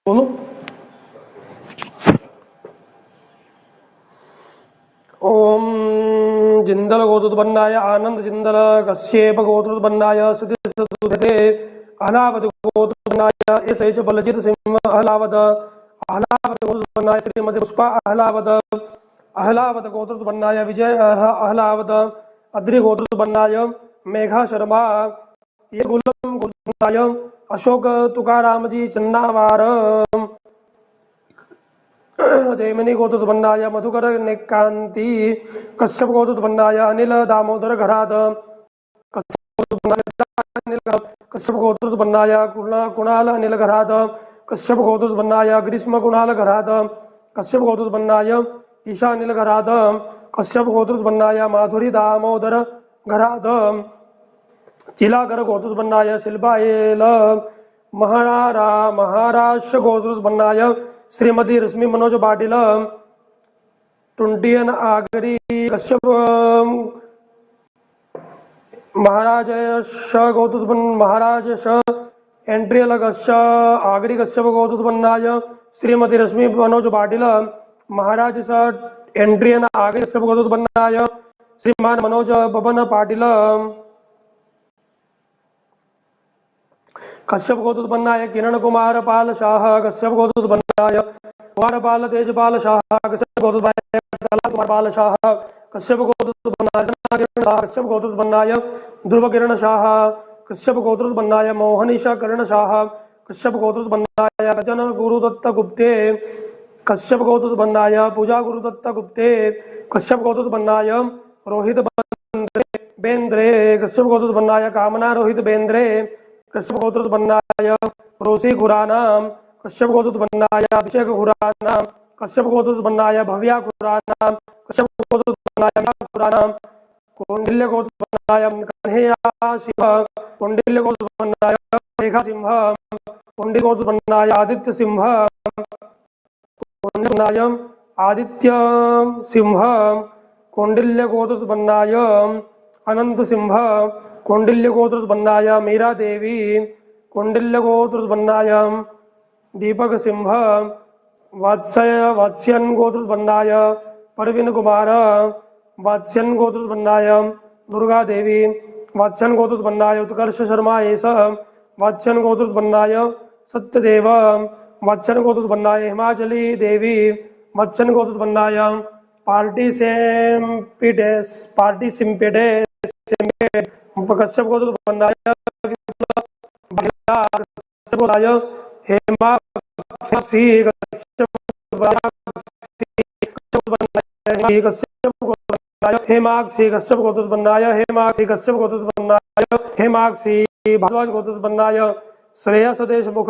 बोलो। ओम जिंदल गोत्रोत्पन्नाय आनंद जिंदल कश्यप गोत्रोत्पन्नाय सुधि सदुधते अहलावत गोत्रोत्पन्नाय एस बलजित सिंह अहलावत अहलावत गोत्रोत्पन्नाय श्रीमती पुष्पा अहलावत अहलावत गोत्रोत्पन्नाय विजय अहलावत अद्रि गोत्रोत्पन्नाय मेघा शर्मा ये गुलम गोत्रोत्पन्नाय अशोक तुकाराम जी चन्नावार जयमिनी गोत्रोत्पन्नाय मधुकर निकांति कश्यप गोत्रोत्पन्नाय अनिल दामोदर घरात कश्यप गोत्रोत्पन्नाय कुणाल अनिल घरात कश्यप गोत्रोत्पन्नाय ग्रीष्म कुणाल घरात कश्यप गोत्रोत्पन्नाय ईशा अनिल घरात कश्यप गोत्रोत्पन्नाय माधुरी दामोदर घरात चिलाकर गोत्रोत्पन्नाय शिल्पा एल महाराष्ट्र गोत्रोत्पन्नाय श्रीमती रश्मि मनोज पाटिल टुंटियन आगरी कश्यप महाराज गौतुत्पन्न महाराज एंट्रियल आगरी कश्यप गौतुत्पन्नाय श्रीमती रश्मि मनोज पाटिल महाराज एंट्रियन आगरी कश्यप गौतुत्पन्नाय श्रीमान मनोज बबन पाटिल कश्यप गोत्रोत्पन्नाय किरण कुमार पाल शाह कश्यप गोत्रोत्पन्नाय कुमार पाल तेजपाल शाह कश्यप गोत्रोत्पन्नाय कला कुमार पाल शाह कश्यप गोत्रोत्पन्नाय कश्यप गोत्रोत्पन्नाय ध्रुव किरण शाह कश्यप गोत्रोत्पन्नाय मोहनीशा कर्ण शाह कश्यप गोत्रोत्पन्नाय रजन गुरुदत्त गुप्ते कश्यप गोत्रोत्पन्नाय पूजा गुरुदत्त गुप्ते कश्यप गोत्रोत्पन्नाय रोहित बेंद्रे कश्यप गोत्रोत्पन्नाय कामना रोहित बेंद्रे कश्यप गोत्रोत्पन्नाय रोसी खुराना कश्यप गोत्रोत्पन्नाय अभिषेक खुराना कश्यप गोत्रोत्पन्नाय भव्या खुराना कश्यप गोत्रोत्पन्नाय खुराना कौंडिल्य गोत्रोत्पन्नाय कन्हैया शिव कौंडिल्य गोत्रोत्पन्नाय रेखा सिंह कौंडिल्य गोत्रोत्पन्नाय आदित्य सिंह कौंडिल्य आदित्य सिंह कौंडिल्य गोत्रोत्पन्नाय अनंत सिंह कौंडिल्य गोत्रोत्पन्नाय मीरा देवी कौंडिल्य गोत्रोत्पन्नाय दीपक सिंह वात्स्यन गोत्रोत्पन्नाय परवीन कुमार वात्स्यन गोत्रोत्पन्नाय दुर्गा देवी वात्स्यन गोत्रोत्पन्नाय उत्कर्ष शर्मा एस वात्स्यन गोत्रोत्पन्नाय सत्यदेव वात्स्यन गोत्रोत्पन्नाय हिमाचली देवी वात्स्यन गोत्रोत्पन्नाय पार्टी सिम्पेडेस कश्यप गोत्रोत्पन्नाय हेमाक्षी कश्यप गोत्रोत्पन्नाय हेमाक्षी कश्यप गोत्रोत्पन्नाय हेमाक्षी भारद्वाज गोत्रोत्पन्नाय श्रेयस देशमुख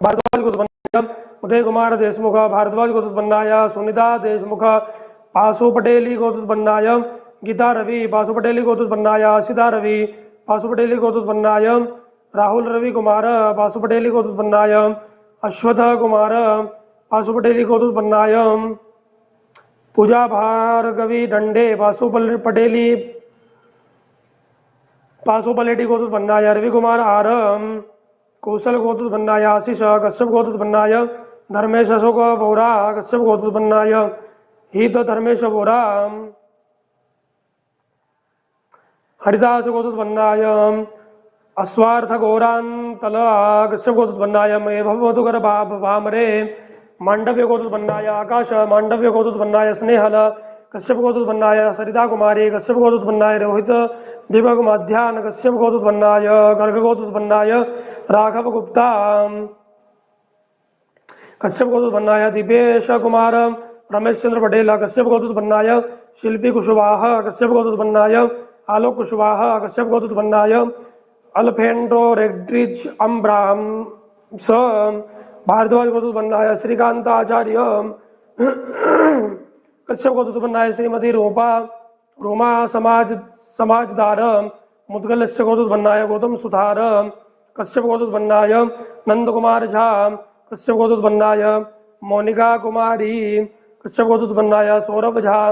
भारद्वाज गोत्रोत्पन्नाय उदय कुमार देशमुख भारद्वाज गोत्रोत्पन्नाय सुनीता देशमुख पासु पटेली गोत्रोत्पन्नाय गीता रवि पासु पटेली गोत्रोत्पन्नाय सीता रवि पासु पटेली गोत्रोत्पन्नाय राहुल रवि कुमार पासु पटेली गोत्रोत्पन्नाय अश्वथ कुमार पासु पटेली गोत्रोत्पन्नाय पूजा भार्गवी दंडे पासु पलेटी गोत्रोत्पन्नाय रवि कुमार आर कौशल गोत्रोत्पन्नाय आशीष कश्यप गोत्रोत्पन्नाय धर्मेश अशोक बोरा कश्यप गोत्रोत्पन्नाय हित धर्मेश बोरा हरिदास गोत्रोत्पन्नाय अस्वार्थ गौरांतल कश्यप गोत्रोत्पन्नाय मधुकर भामरे मांडव्य गोत्रोत्पन्नाय आकाश मांडव्य गोत्रोत्पन्नाय स्नेहल कश्यप गोत्रोत्पन्नाय सरिता कुमारी कश्यप गोत्रोत्पन्नाय रोहित दीपक मध्यान कश्यप गोत्रोत्पन्नाय गर्ग गोत्रोत्पन्नाय राघव गुप्ता कश्यप गोत्रोत्पन्नाय दिपेश कुमार रमेश चंद्र पटेल कश्यप गोत्रोत्पन्नाय शिल्पी कुशवाहा कश्यप गोत्रोत्पन्नाय आलोक कुशवाहा कश्यप गोत्रोत्पन्नाय अल्फेंड्रो रेड्रिज अम्ब्राम भारद्वाज गोत्रोत्पन्नाय श्रीकांत आचार्य कश्यप गोत्रोत्पन्नाय श्रीमती रोमा समाजदार मुदगल गोत्रोत्पन्नाय गौतम सुधार कश्यप गोत्रोत्पन्नाय नंद कुमार झा कश्यप गोत्रोत्पन्नाय मोनिका कुमारी कश्यप गोत्रोत्पन्नाय सौरभ झा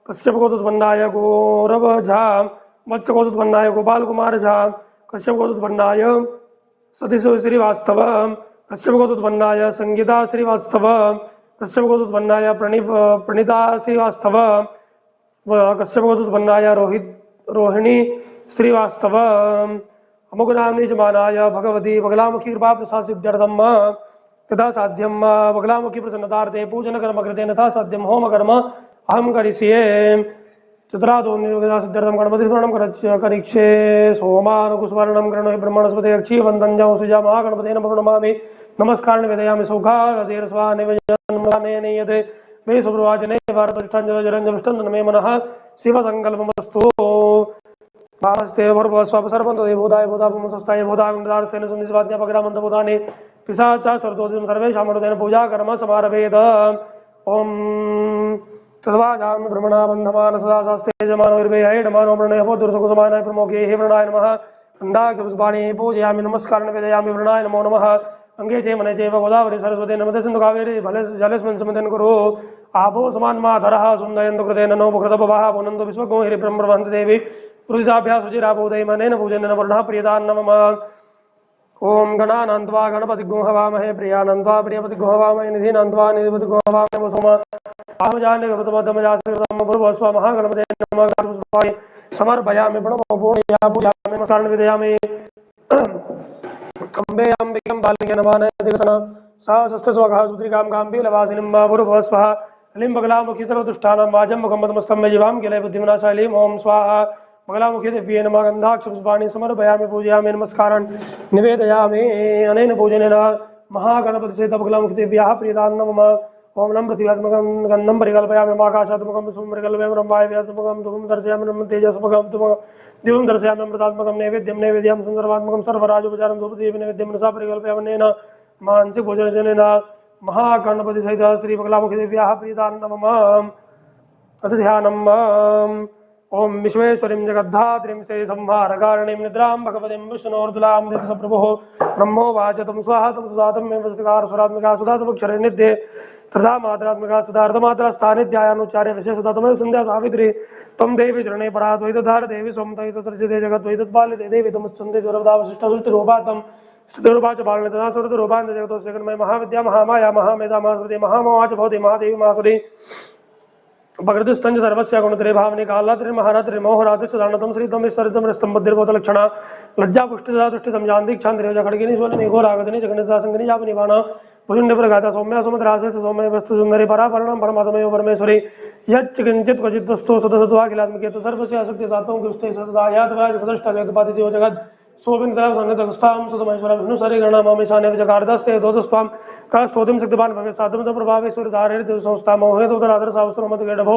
कश्यप गोत्रोत्पन्नाय गौरव झा वत्स गोत्रोत्पन्नाय गोपाल कुमार झा कश्यप गोत्रोत्पन्नाय सतीश श्रीवास्तव कश्यप गोत्रोत्पन्नाय संगीता श्रीवास्तव कश्यप गोत्रोत्पन्नाय प्रणीता श्रीवास्तव कश्यप गोत्रोत्पन्नाय रोहिणी श्रीवास्तव अमुकनाम्नि जमानाय भगवती बगलामुखी कृपा प्रसाद सिद्ध्यर्थम तथा साध्यम बगलामुखी प्रसन्नतार्थे पूजन कर्म कृते तथा साध्यम होम कर्म अहम करिष्ये चतुरादो निर्विघ्ना सिद्ध्यर्थम गणपति स्मरणं करिष्ये सोमानुकुस्मरणं गृह्णामि ब्रह्मणस्पते अक्षीवन्तं सुजा महागणपतेन प्रणमामि नमस्कार निवेदयामि सौखारधीर स्वानिवेदनयते मे सुप्रवाचने भारतष्टाञ्जलजरञ्जविष्टं मे मनः शिवसङ्कल्पमस्तु भारस्ते सर्वसर्वन्तु देवोदाय बोधापुमसस्ताय बोधागुण्डार्थेन सन्निस्वाध्यापकरामन्तबोधानि पिशाचा सर्वोदितं सर्वेषां मरुदेन पूजा कर्म समारभेद ओम तद्वाजामि भ्रमणा बन्धमान सदा शास्त्रे जमानो निर्भयैडमानो प्रणयपो दुर्सुकुसमानाय प्रमोखे हे प्रणय नमः अन्दाक्षपुष्पाणि पूजयामि नमस्कारं वेदयामि प्रणय नमो नमः अंगे चे मने चैव गोदावरी सरस्वती नर्मदे सिन्धु कावेरी जलेस्मिन् समितिं कुरु आपो समान्मातरः सुन्दयन्तु कृतेन नो भुकृतपवः पुनन्तु विश्वगो हिरिब्रह्मवन्ति देवी पुरुषाभ्यास सुचिराबोधयमनेन पूजनेन वर्णः प्रियदान् नमः ओम गणानन्त्वा गणपतिगो हवामहे प्रियानन्त्वा प्रियपतिगो हवामहे निधिनन्त्वा निधिपतिगो हवामहे वसुमा आमजान्यकृतमदमजास्कृतं पूर्वस्व महागणपते नमः पुष्पाणि समर्पयामि प्रणमपूजया पूजयामि नमस्कारं विदयामि अम्बे अम्बिकं बालिके नमानय दिगसन सहस्रस्वघः सुत्रिकां गाम्भीरवासिनीं पूर्वस्वः लिम्बगलामुखी सर्वदुष्टानां वाजं मुखमदमस्तं मे जीवां किले बुद्धिमनाशालीं ओम स्वाहा मंगलामुखी दिव्ये नमः गन्धाक्षपुष्पाणि समर्पयामि पूजयामि नमस्कारान् निवेदयामि अनेन पूजनेन महागणपति सहित मंगलामुखी दिव्याः प्रियदान् नमः ओम नम पृथिव्यात्मकं गन्धं परिकल्पयामि नमाकाशात्मकं विश्वं परिकल्पयामि ब्रह्माव्यात्मकं धूमं दर्शयामि नम तेजस्मकं दिवं दर्शयामि अमृतात्मकं नैवेद्यं नैवेद्यं सुन्दरवात्मकं सर्वराजोपचारं धूपदीप नैवेद्यं मनसा परिकल्पयामि अनेन मानसिक भोजनजनेन महागणपति सहित श्री मंगलामुखी दिव्याः प्रियदान् नमः अथ ध्यानम् ओम विश्वेश्वरीं जगद्धात्रीं से संहारकारिणीं निद्रां भगवतीं विष्णोर्दुलां दिशप्रभुः ब्रह्मोवाच तं स्वाहा तं सुजातं मे वस्तुकार सुरात्मिका सुधातमक्षरे निध्ये तथा मात्रात्मिका सुधार्थमात्रास्थानिध्यायानुच्चार्य विशेषता तमेव संध्या सावित्री त्वं देवी चरणे पराद्वैतधार देवी स्वं तैतसर्जिते जगद्वैतत्पालिते देवी तमुच्चन्ते ज्वरदावशिष्टसृष्टिरूपातं स्थितिरूपा च पालने तथा सुरतरूपान्त जगतोस्य जगन्मय महाविद्या महामाया महामेधा महास्मृति महामोहाच भवति महादेवी महासुरी भगृतिस्तंज सर्वस्य गुणत्रे भावने कालात्रि महारात्रि मोहरात्रि सदानतम श्रीतम ईश्वरितम रिस्तम बुद्धिर्बोध लक्षणा लज्जा पुष्टिदा तुष्टितम जानदिक छांद्रेजा खड़गिनी स्वरनि घोरागतनि जगन्नाथ संगनि जापनिवाना भुजन्य प्रगाता सौम्या समुद्रासे सौम्य वस्तु सुंदरी परापरणं परमात्मयो परमेश्वरी यच्च किंचित क्वचित वस्तु सदसत्वा किलात्मके तो सर्वस्य आसक्ति सात्वं कृष्टे सदा यातवाय सदष्टा जगत्पादितो जगत् सोबिन तरह सन्निधस्तां सुतमेश्वर विष्णु सरि गणा मामेशाने विजगार्दस्ते दोषस्वाम का स्तोत्रं शक्तिमान भवे साधम प्रभावे सूर्यधारे देव संस्था मोहे तो आदर सावस्त्र मत गेडभो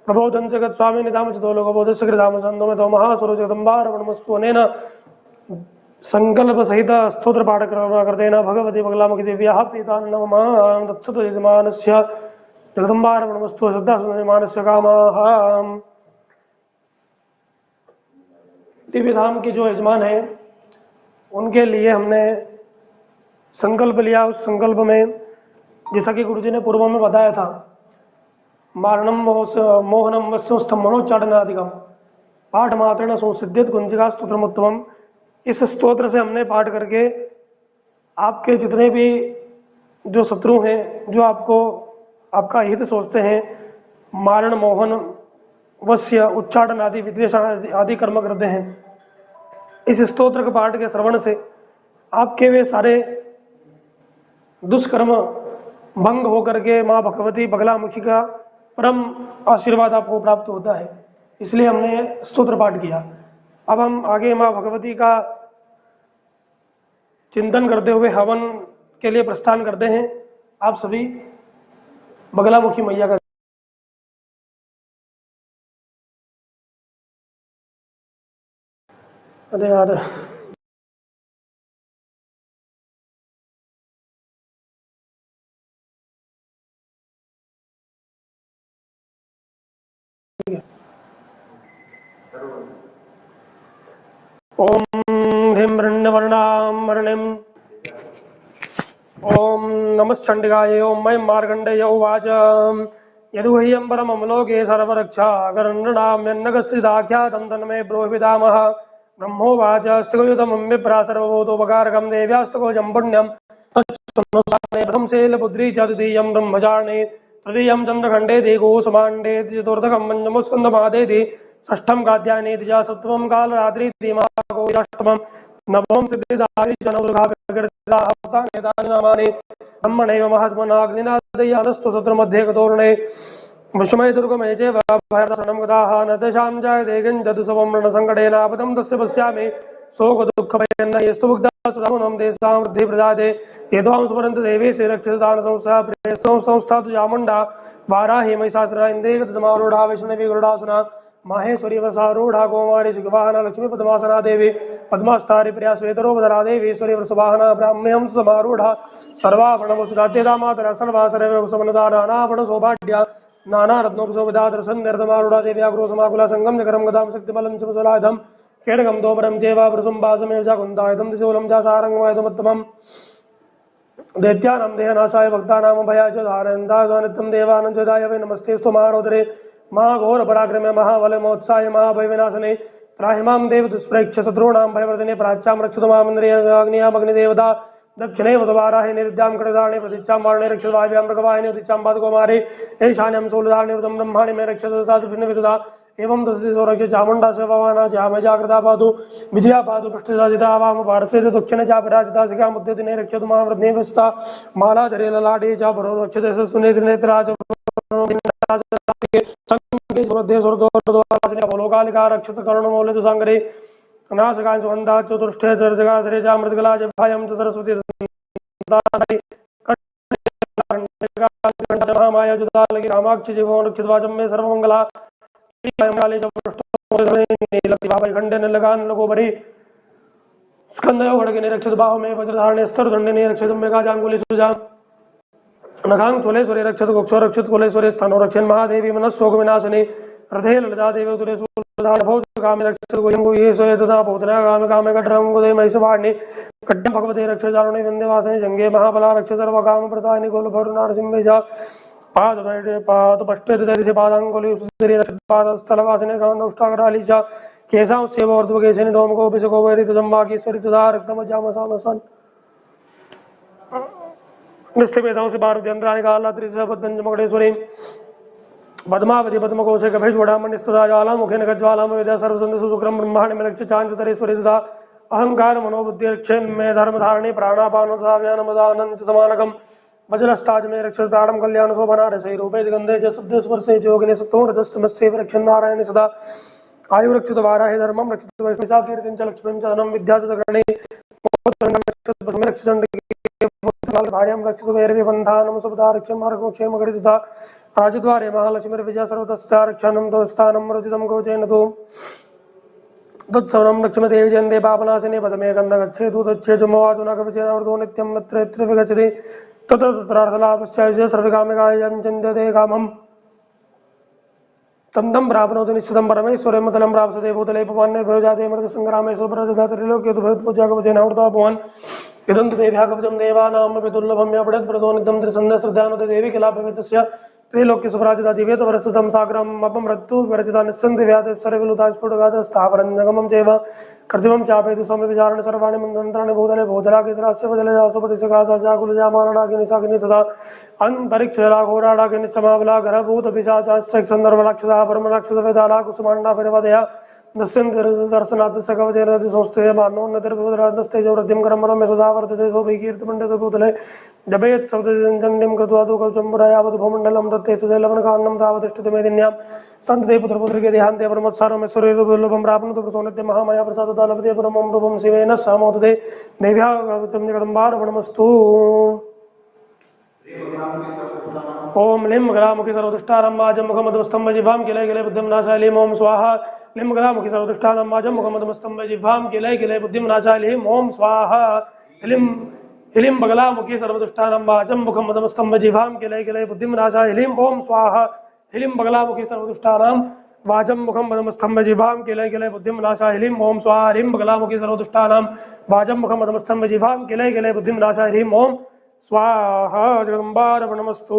प्रभो धन जगत स्वामी निधाम च दो लोक बोध सकृधाम संदो में तो महासुर जगदंबार वनमस्तु अनेन संकल्प सहित स्तोत्र पाठ करतेन भगवती मंगलामुखी दिव्याः प्रीतान् नमः तत्सतो यजमानस्य जगदंबार वनमस्तु श्रद्धा सुन्दरमानस्य कामाः दिव्य धाम के जो यजमान हैं उनके लिए हमने संकल्प लिया। उस संकल्प में जैसा कि गुरुजी ने पूर्व में बताया था मारणम मोहनम वस्तुस्थम मनोच्चाटनादिकम पाठ मात्रेण संसिद्धित कुंजिका स्तोत्रमुत्तमम। इस स्तोत्र से हमने पाठ करके आपके जितने भी जो शत्रु हैं जो आपको आपका हित सोचते हैं मारण मोहन वश्य उच्चाटन आदि विद्वेष आदि कर्म करते हैं, इस स्तोत्र के पाठ के श्रवण से आपके वे सारे दुष्कर्म भंग होकर के माँ भगवती बगलामुखी का परम आशीर्वाद आपको प्राप्त होता है। इसलिए हमने स्तोत्र पाठ किया। अब हम आगे माँ भगवती का चिंतन करते हुए हवन के लिए प्रस्थान करते हैं। आप सभी बगलामुखी मैया का अरे यार ओम ह्रीं हिरण्यवर्णां वर्णिं ओम नमश्चंडिकाय ओम मैं मार्कंडेय उवाच यदुह्यं परमं लोके सर्वरक्षा गणनाम्यन्नगस्थिताख्यातं तन्मे ब्रूहि पितामहः ब्रह्मोवाच स्थिगयुतमं विप्रा सर्वभूतोपकारकं देव्यास्तकोजं पुण्यं तच्छृणुसाने प्रथम शैलपुत्री च द्वितीयं ब्रह्मचारिणे तृतीयं चन्द्रखण्डे दिगोसमाण्डे चतुर्थकं पञ्चमस्कन्धमादेति षष्ठं कात्यायनेति च सप्तमं कालरात्रिति महागोष्टमं नवमं सिद्धिदारि च नवदुर्गानामानि ब्रह्मणैव महात्मनाग्निनादयानस्तु सत्रमध्ये कतोर्णे विषमय दुर्गमय चैव भयदर्शनं गताः न तेषां जायते किञ्चित् सुवम्रणसङ्कटेनापदं तस्य पश्यामि शोकदुःखभयन्नयस्तु मुग्धाः सुधामुनं तेषां वृद्धिः प्रजाते यद्वां स्मरन्तु देवी श्रीरक्षितान् संस्था संस्था तु चामुण्डा वाराहि महिषासुरा इन्द्रियगतसमारूढा वैष्णवी गरुडासना माहेश्वरी वसारूढ़ा कौमारी शिखवाहना लक्ष्मी पद्मासना देवी पद्मास्तारी प्रिया श्वेतरोपधरा देवी ईश्वरी वृषवाहना ब्राह्म्यं समारूढ़ा सर्वाभरणवसुरात्यता मातरा सर्वा सर्वसमनदा नानाभरण सौभाग्या नाना रत्नोपशोभिता दर्शन निर्धमारूढ़ा देव्या क्रोशमाकुला संगम जगरम गदां शक्तिबलं चमसुलायुधं केडगं दोपरं चैव वृसुम्बासमेव च कुन्तायुधं दिशूलं च सारङ्गमायुधमुत्तमम् दैत्यानां देहनाशाय भक्तानां भयाय च धारयन्ताय नित्यं देवानां च दाय वै नमस्तेऽस्तु महारोदरे महाघोरपराक्रमे महाबलमोत्साय महाभयविनाशने त्राहि मां देव दुष्प्रेक्ष्य शत्रूणां भयवर्धने प्राच्यां रक्षतु मामिन्द्रियाग्नियामग्निदेवता दक्षिणे वदवाराहि निरुद्यां कटदाणे प्रतीक्षां वारणे रक्षतु वायव्यां मृगवाहिनी उदिच्चां पादकुमारे ईशान्यां शूलधारणे वृतं ब्रह्माणि मे रक्षतु विष्णुविदुदा एवं दशति सौरक्ष्य चामुण्डा सेवाना चामय जागृता पातु विजया पातु पृष्ठजिता वाम पार्श्वे दक्षिणे चापराजिता शिखां मुद्यतिने रक्षतु मां वृद्धे विस्ता मालाधरे ललाटे च परो रक्षते सुनेत्रा च लोकालिका रक्षत कर्णमौलित संग्रे नाशकां सुगन्धा चतुष्ठे जगधरे च मृदगला जभायं च सरस्वती महामाया जुदालगी रामाक्षि जीवो रक्षितवाचं मे सर्वमङ्गला खंडन लगान लगोबरी स्कंदयो खड़गे निरक्षित बाहु में वज्रधारणे स्तर दंडे निरक्षित मेघा जांगुली सुजा नखांग चोलेश्वरी रक्षित गोक्षो रक्षित कुलेश्वरी स्थानो रक्षण महादेवी मनस्सोग विनाशनी रथे ललिता देवी उदरे भौज कामे रक्षित गोयंगो ये सोय तथा भूतना कामे कामे कटरंग गोदे महिषवाहिनी कट्टम भगवते रक्षित चारुणे वंदेवासने जंगे महाबला रक्षित सर्व काम प्रदायिनी गोल भर नारसिंह जा पाद पष्टे पादांगुली पादस्थलवासिने गांडुष्टाकराली च केशां सेवोर्ध्वकेशिनि डोमकोपिशको वैरितजम्बाकीश्वरी तथा रक्तमज्जामसामसन् निष्ठिपेदां से भारतीयन्द्राणि कालात्रिशबद्धञ्जमकटेश्वरी पद्मावती पद्मकोशे गभेश्वरामणिस्तदा ज्वालामुखेन गज्ज्वालां वेदा सर्वसन्धसु शुक्रं ब्रह्माणि मेलक्ष्य चाञ्चतरेश्वरी तथा अहंकार मनोबुद्धिरक्षेन्मे धर्मधारिणी प्राणापानोदाव्यानमदानं च समानकम् वज्रस्ताज में रक्षित प्राणम कल्याण शोभना रसै रूपे गंधे च शब्द स्पर्शे जोगिने सत्तो रजस्तमस्ये रक्षन् नारायण सदा आयु रक्षित वाराहि धर्मम रक्षित वैष्णसा कीर्तिं च लक्ष्मीं च धनं विद्या च गणे भार्यां रक्षित वैरवि बन्धानं सुभदा रक्षं मार्गो क्षेम गणितथा राजद्वारे महालक्ष्मीर्विजय सर्वतस्था रक्षानं दोस्तानं रुचितं गोचेन तु तत्सवनं लक्ष्मीदेवी जयन्ते पापनाशिने पदमे गन्ध गच्छेतु तच्छेजुमवाचुना कविचेनावृतो नित्यं नत्र यत्र विगच्छति तत्रार्थलाभश्चाय सर्वकामिकाय चिन्त्यते कामम् तन्दं प्राप्नोति निश्चितं परमेश्वरे मतलं प्राप्स्यते भूतले पवने भोजाते मृतसङ्ग्रामे सुप्रजधात्रिलोक्ये तु भूतपूजाकवचेनावृतो भुवन् इदं तु देव्याः कवचं देवानामपि दुर्लभं यपठत्प्रदो नित्यं त्रिसन्ध्यश्रद्धानुते देवी किलापवितस्य त्रैलोक्य सुप्राजिता दिव्यत वरसुतं सागरम् अपमृत्यु विरचिता निस्सन्ति व्याधि सर्वविलुता स्फुटगात स्थावरं जगमं चैव कृत्रिमं चापयतु समविचारण सर्वाणि मन्त्राणि भूतले भूतलाकितरास्य वदले जासुपतिशकाशाकुलजामारणाग्निशाग्नि तथा अन्तरिक्षराघोराडाग्निसमाबला घरभूतपिशाचाश्चन्दर्वराक्षसा परमराक्षसवेदाला कुसुमाण्डा परिवदया दर्शनाथ सकवचेरति संस्थे मानोन्नतिर्भूतराजस्तेजो वृद्धिं करमरम्य सदा वर्तते सोऽभिकीर्तिमण्डितभूतले जपेत् शब्दचण्डीं कृत्वा तु कवचम्बुरायावत् भूमण्डलं दत्ते सुजैलवनकान्नं तावतिष्ठति मेदिन्यां सन्तते पुत्रपुत्रिके देहान्ते परमत्सारमेश्वरीरूपं प्राप्नोतु प्रसोन्नत्य महामाया प्रसादता लभते परमं रूपं शिवेन सामोदते देव्याः कवचं जगदम्बार्पणमस्तु। ओम लिं गलामुखी सर्वदुष्टानां वाजं मुखमदमस्तं जिह्वां किलय किलय बुद्धिं नाशाय लीं ओम स्वाहा लिं गलामुखी सर्वदुष्टानां वाजं मुखमदमस्तं जिह्वां किलय किलय बुद्धिं नाशाय लीं ओम स्वाहा हिलिं बगलामुखी सर्वदुष्टानां वाजं मुखमदमस्तं जिह्वां किलय किलय बुद्धिं नाशाय लीं ओम स्वाहा हिलिं बगलामुखी सर्वदुष्टानां वाजं मुखमदमस्तं जिह्वां किलय किलय बुद्धिं नाशाय लीं ओम स्वाहा हिलिं बगलामुखी सर्वदुष्टानां वाजं मुखमदमस्तं जिह्वां किलय किलय बुद्धिं नाशाय लीं ओम स्वाहा जगदम्बार्पणमस्तु।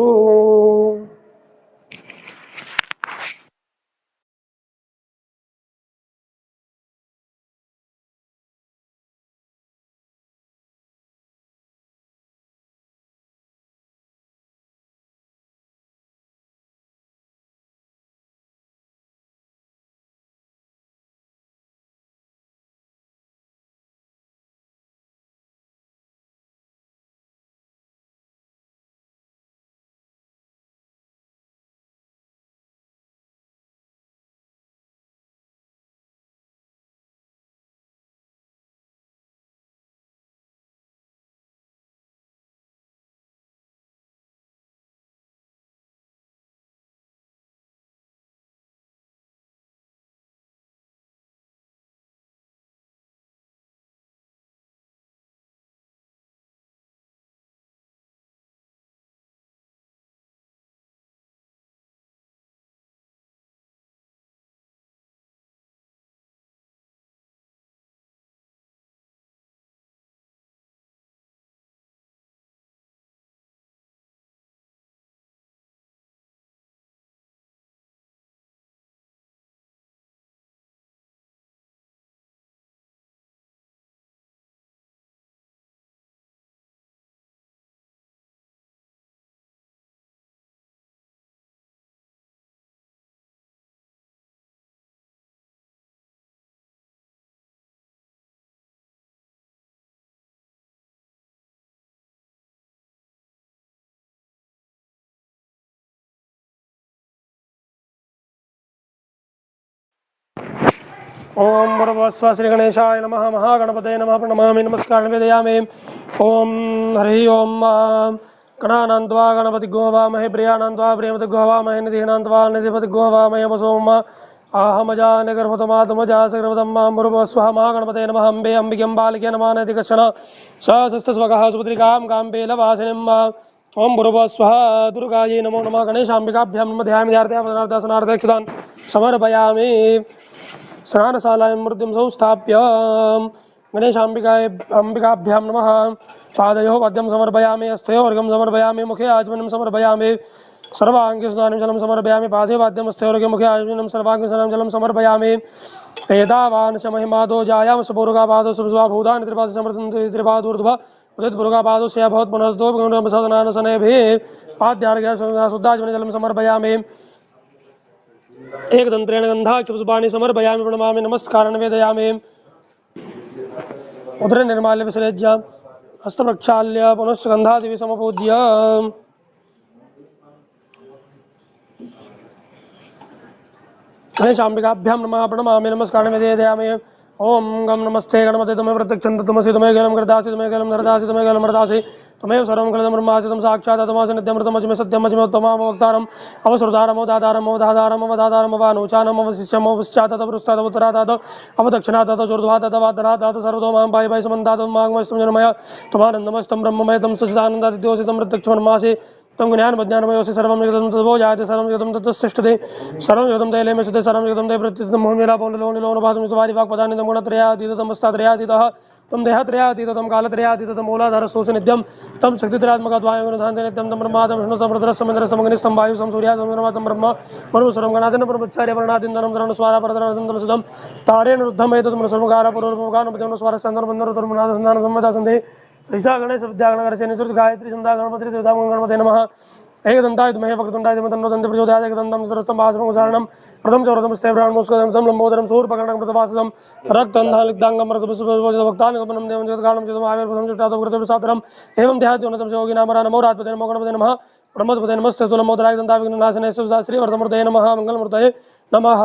ओम भूर्भुवस्सुः श्री गणेशाय नमः महागणपतये नमः प्रणमामि नमस्कार निवेदयामि ओम हरि ओम गणानां त्वा गणपतिग्गो वामहे प्रियाणां त्वा प्रियमतिग्गो वामहे निधिनां त्वा निधिपतिग्गो वामहे वसोम आहमजानगर्भतमातमजासगर्भतं मां भूर्भुवस्सुः महागणपतये नमः अम्बे अम्बिकें बालिके नमः नैति कश्चन सहस्रस्वगः सुपुत्रिकां काम्बेलवासिनीं ओम भूर्भुवस्सुः दुर्गायै नमो नमः गणेशाम्बिकाभ्यां नमः ध्यायामि ध्यानार्थदर्शनार्थक्षतान् समर्पयामि स्नानशालायां मूर्तिं संस्थाप्य गणेशाम्बिकाभ्यां नमः पादयोः पद्यं समर्पयामि हस्तयोः अर्घ्यं समर्पयामि मुखे आचमनं समर्पयामि सर्वाङ्गस्नानं जलं समर्पयामि पादे वाद्यं हस्तयोः मुखे आचमनं सर्वाङ्गस्नानं जलं समर्पयामि एतावान् च महिमादो जायां सुपूर्गापादो सुभूतानि त्रिपाद समर्थन्ति त्रिपादूर्ध्व उदित पूर्गापादो से भवत् पुनर्तो सदनानसनेभिः पाद्यार्घ्य शुद्धाचमनं जलं समर्पयामि एकदंत्रेण गन्धाक्षपुष्पाणि समर्पयामि प्रणमामि नमस्कारं निवेदयामि उदर निर्माल्य विसृज्य हस्तप्रक्षाल्य पुनश्च गन्धादिभिः समपूज्य गणेशाम्बिकाभ्यां नमः प्रणमामि नमस्कारं निवेदयामि ओम गम नमस्ते गणपते तुम्हें प्रत्यक्षं तमसि तुम्हें गलं कृतासि तुम्हें गलं धरतासि तुम्हें गलं मृतासि तुम्हें सर्वं खलदं ब्रह्मासि तुम साक्षात् तमसि नित्यमृतमजमे सत्यमजमे उत्तमम् अवतारम् अवसृतारम् अवदातारम् अवधातारम् अवधातारम् अवानुचानम् अवशिष्यम् अवपश्चात् तपृष्ठात् उत्तरात् अवदक्षिणात् चतुर्ध्वात् वातरात् सर्वतो मां पाहि पाहि समन्तात् माघमस्तु जनमय त्वमानन्दमस्तं ब्रह्ममय तं सचिदानन्दादित्योऽसितं प्रत्यक्षमन्मासि तम ज्ञान विज्ञानमयोऽसि सर्वं जगतं तद्भो जायते सर्वं जगतं तत्तिष्ठति सर्वं जगतं तैले मिश्यते सर्वं जगतं तै प्रत्यतं भूमिला पौललोनिलोनपादं युतवारि वाक्पदानि तं गुणत्रयातीतं मस्तात्रयातीतः तम देहत्रयातीतं कालत्रयातीतं मूलाधारस्तोऽसि नित्यं तं शक्तित्रयात्मकत्वायं नित्यं तं ब्रह्मादं विष्णुस्तं रुद्रस्तं अग्निस्तं वायुस्तं सूर्यास्तं चन्द्रमातं ब्रह्म मरुसर्वं गणादिनं ब्रह्मचार्य वर्णादिन्दनं धरणं स्वारा परधरणं सुदं तारेण रुद्धं एतत् सर्वकार पूर्वगानुपतिं स्वारस्यन्दनं संवदा सन्धि ईशा गणेश विद्यागणकरस्य निसृत गायत्री छन्दा गणपति देवता गणपते नमः एकदन्ताय विद्महे वक्रतुण्डाय धीमहि तन्नो दन्ति प्रचोदयात् एकदन्तं चतुर्थं भासमङ्गसारणं प्रथमं चौरथं स्तेभ्राणं मुस्कदं लम्बोदरं सूर्पकर्णं कृतवाससं रक्तन्धालिग्धाङ्गं मृतभुस्वभक्तानुगमनं देवं जगत्कालं चतुर्मावेर्भुतं चुष्टातं कृतविसादरम् एवं ध्यात्योन्नतं योगिनामरा नमो राजपते नमो गणपते नमः ब्रह्मपते नमस्ते नमोदराय दन्ताय विघ्ननाशने सुधा श्रीवर्धमूर्तये नमः मङ्गलमूर्तये नमः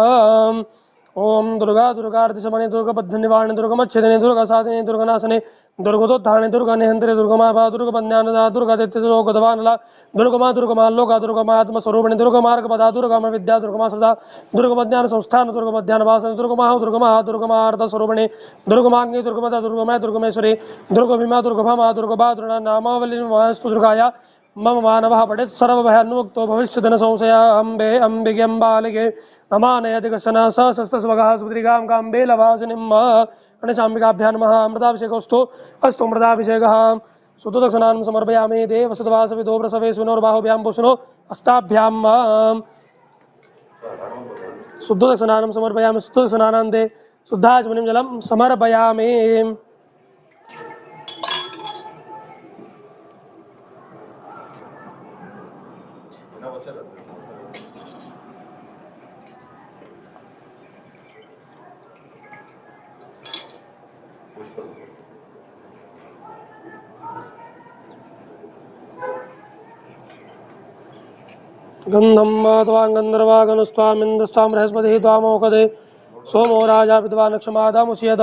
ओम दुर्गा दुर्गार्तिशमने दुर्गबद्धनिवारणे दुर्गमच्छेदने दुर्गसाधिने दुर्गनाशने दुर्गोत्थाने दुर्गनिहन्त्रे दुर्गमाभा दुर्गपन्यानदा दुर्गदित्यलोकदवानला दुर्गमा दुर्गमाल्लोका दुर्गमात्मस्वरूपिणी दुर्गमार्गपदा दुर्गमा विद्या दुर्गमा श्रद्धा दुर्गमज्ञान संस्थान दुर्गमध्यानवासन दुर्गमा दुर्गमार्थस्वरूपिणी दुर्गमाग्नि दुर्गमदा दुर्गमय दुर्गमेश्वरी दुर्गभीमा दुर्गभमा दुर्गभा नामावली वास्तु दुर्गाया मम मानवः पठेत् सर्वभयान्मुक्तो भविष्यति न संशयः अम्बे अम्बिके अम्बालिके अमानयति कश्चन सहस्रस्वगः सुपुत्रिकां काम्बेलवासिनीं गणेशाम्बिकाभ्यां नमः अमृताभिषेकोऽस्तु अस्तु अमृताभिषेकः शुद्धदक्षिणां समर्पयामि देवसुतवासविदो प्रसवे सुनोर्बाहुभ्यां पुष्णो अस्ताभ्यां शुद्धदक्षिणां समर्पयामि शुद्धदक्षिणानन्दे शुद्धाचमनीं जलं समर्पयामि गंधम त्वां गन्धर्वागनुस्त्वामिन्द्रस्त्वां बृहस्पतिः त्वामोकदे सोमो राजा विद्वान् क्षमादामुच्यत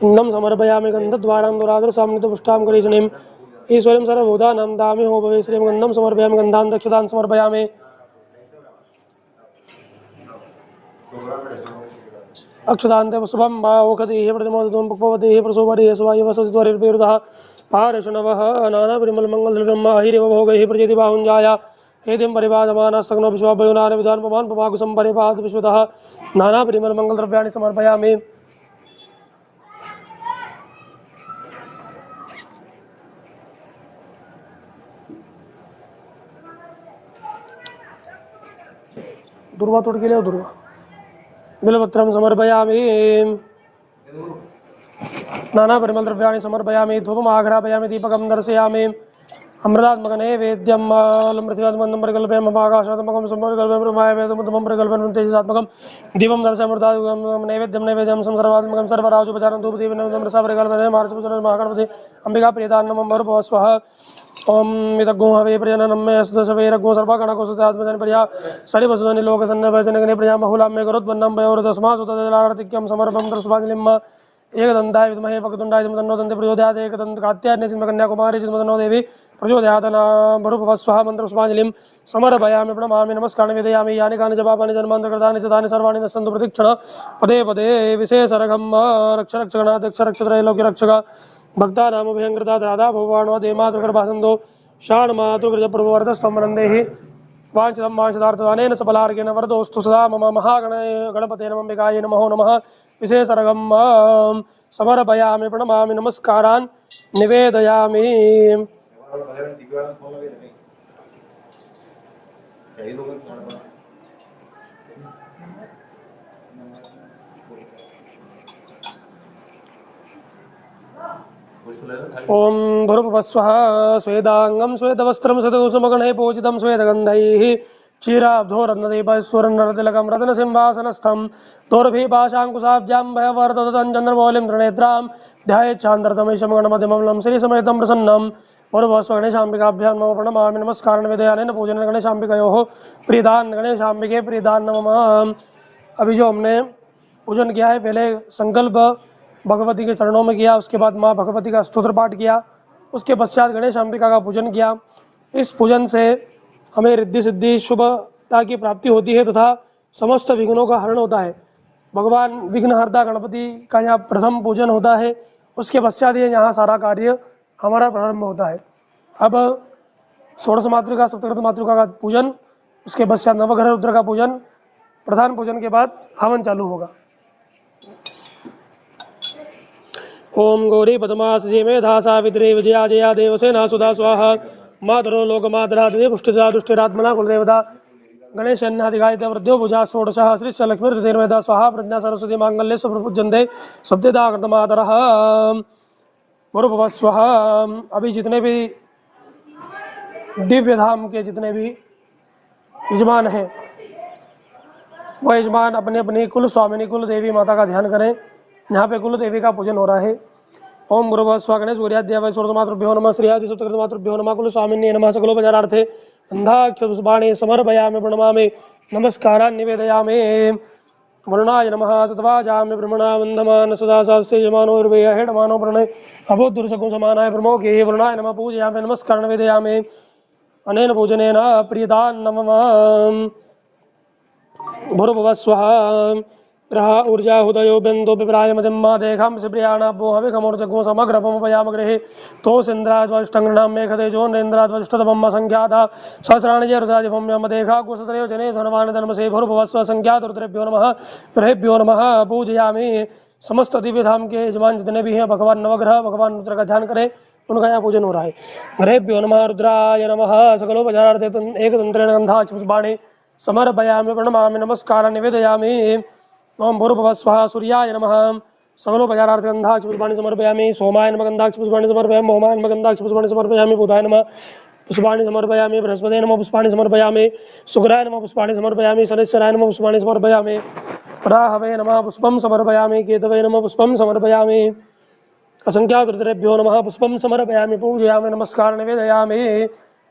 इन्दं समर्पयामि गन्धद्वारां दुरादरसाम्नितपुष्टां करीषणीं ईश्वरीं सर्वभूतानां दामि होपवे श्रीं गन्धं समर्पयामि गन्धान् दक्षतां समर्पयामि अक्षतान्ते शुभं भावोखतिः प्रतिमोदितुं पुष्पवतिः प्रसोपरिः स्वायुवसतित्वरिर्विरुधः पारिषणवः नानापरिमलमङ्गलद्रब्रह्म हिरिव भोगैः प्रचेति बाहुञ्जाया हेतिं परिपादमानस्तग्नो विश्वाभयुनानि विद्वान् पवान् पवाकुसं परिपाद विश्वतः नानापरिमलमङ्गलद्रव्याणि समर्पयामि दुर्वा तोड़ के ले दुर्वा बिलपत्रं समर्पयामि नाना परिमल द्रव्याणि समर्पयामि धूपमाघ्रापयामि दीपकं दर्शयामि अमृतात्मक नैवेद्यं पृथ्व्यात्मकं परिकल्पयामि आकाशात्मकं सम्परिकल्पयामि ब्रह्मावेदमुत्तमं परिकल्पयामि तेजसात्मकं दीपं दर्शयामृतात्मकं नैवेद्यं सर्वरात्मकं सर्वराजोपचारं धूपदीपं रसा परिकल्पयामि महागणपति अंबिका प्रियदान्नमं भूर्भुवः स्वः ओम विदग्गो हवे प्रजननम मे सुदशवे रग्गो सर्वगणको सुतात्मजन प्रजा सरिवसुनि लोकसन्नभजनगने प्रजा बहुलां मे करोद्वन्नं वयोरदस्मा सुतदलार्तिक्यं समर्पं दर्शभागिलिम् एकदन्ताय विद्महे वक्रतुण्डाय धीमहि तन्नो दन्ति प्रचोदयात् एकदन्तकात्यायने कन्याकुमारी चिन्मतन्नो देवी प्रचोदयात् बरुपवस्वः मन्त्रपुष्पाञ्जलिं समर्पयामि प्रणमामि नमस्कारं विधयामि यानि कानि च पापानि जन्मान्तरकृतानि च तानि सर्वाणि नश्यन्तु प्रतिक्षण पदे पदे विशेषरघं रक्ष रक्षगणाध्यक्ष रक्षत्रैलोक्य रक्षक भक्तानामभयङ्कृता दादा भगवान् देमातृकृपासन्दो शान्मातृकृतप्रभुवर्धस्तम्बरन्देहि वाञ्छितं वाञ्छितार्थदानेन सफलार्गेण वरदोऽस्तु सदा मम गणपते नमम्बिकायै नमो नमः विशेषरगं समर्पयामि प्रणमामि नमस्कारान् निवेदयामि। ओम भूर्भुवस्वः स्वेदांगं श्वेतवस्त्रं सदकुसुमगणैः पूजितं श्वेतगन्धैः क्षीराब्धोरत्नदीपैश्वरन्नरतिलकं रत्नसिंहासनस्थं दोर्भिपाशाङ्कुशाब्जां भयवर्धतं चन्द्रमौलिं त्रिनेत्रां ध्यायेच्छान्तरतमीशं गणपतिममलं श्रीसमेतं प्रसन्नं भूर्भुवस्वः गणेशाम्बिकाभ्यां मम प्रणमामि नमस्कारं विधयानेन पूजनेन गणेशाम्बिकयोः प्रीदान गणेशाम्बिके प्रीदान नमः। अभी जो हमने पूजन किया है, पहले संकल्प भगवती के चरणों में किया, उसके बाद माँ भगवती का स्तोत्र पाठ किया, उसके पश्चात गणेश अंबिका का पूजन किया। इस पूजन से हमें रिद्धि सिद्धि शुभता की प्राप्ति होती है तथा समस्त विघ्नों का हरण होता है। भगवान विघ्नहर्ता गणपति का यहाँ प्रथम पूजन होता है, उसके पश्चात ये यहाँ सारा कार्य हमारा प्रारंभ होता है। अब षोडश मातृका सप्तकृत मातृका का पूजन, उसके पश्चात नवग्रह रुद्र का पूजन, प्रधान पूजन के बाद हवन चालू होगा। ओम गौरी पद्मासी मेधा सावित्री विजया जया देवसेना सुधा स्वाहा मातरो लोकमातरा पुष्टिदा दुष्टिरात्मना कुलदेवता गणेशन्नाधिगायित वृद्धो भुजा षोडश श्री लक्ष्मीर्वेदा स्वाहा प्रज्ञा सरस्वती मांगल्य सुप्रपूज्यन्ते सप्तदा कृतमातरः भूर्भुवस्वः। अभी जितने भी दिव्य धाम के जितने भी यजमान हैं, वह यजमान अपने अपनी कुल स्वामिनी कुल देवी माता का ध्यान करें। यहाँ पे कुल देवी का पूजन हो रहा है। ओम भूर्भुवस्वः गणेश सूर्याद्यावै षोडशमातृभ्यो नमः श्रियादि सप्तकृतमातृभ्यो नमः कुल स्वामिन्ये नमः सकलोपचारार्थे अन्धाक्षपुष्पाणि समर्पयामि प्रणमामि नमस्कारान् निवेदयामि। वरुणाय नमः तत्वाजामि ब्रह्मणा वन्दमान सदा शास्त्रे यमानोर्वेय हेडमानो प्रणय अभोद्धुर्शकुं समानाय प्रमोखे वरुणाय नमः पूजयामि नमस्कारान् निवेदयामि। अनेन पूजनेन प्रियदान् नमः। भूर्भुवस्वः ग्रह ऊर्जा उदयो बिंदु विप्राय मदिम्मा देखां सिप्रियाणा भो हविखमूर्जगो समग्रपमुपयामगृहे तोषिन्द्राद्वष्टङ्गृणां मेघतेजोन्द्रेन्द्राद्वष्टतमं संख्याता सहस्राणि रुद्रादिभं यमदेखा कुशतयो जने धनवान् धर्मसे भूर्भुवस्वः संख्यात रुद्रेभ्यो नमः ग्रहेभ्यो नमः पूजयामि। समस्त दिव्य धाम के यजमान जितने भी हैं, भगवान नवग्रह भगवान रुद्र का ध्यान करें, उनका यहाँ पूजन हो रहा है। ग्रहेभ्यो नमः रुद्राय नमः सकलोपचारार्थे एकदंत्रेण गन्धाक्ष पुष्पाणि समर्पयामि प्रणमामि नमस्कारान् निवेदयामि। ओम भूर्भुवस्वः सूर्याय नमः सकलोपचारार्थे गन्धाक्ष पुष्पाणि समर्पयामि। सोमाय नमः गन्धाक्ष पुष्पाणि समर्पयामि। होमाय नमः गन्धाक्ष पुष्पाणि समर्पयामि। बुधाय नमः पुष्पाणि समर्पयामि। बृहस्पतये नमः पुष्पाणि समर्पयामि। शुक्राय नमः पुष्पाणि समर्पयामि। शनैश्चराय नमः पुष्पाणि समर्पयामि। राहवे नमः पुष्पं समर्पयामि। केतवे नमः पुष्पं समर्पयामि। असंख्यात रुद्रेभ्यो नमः पुष्पं समर्पयामि पूजयामि नमस्कारं निवेदयामि।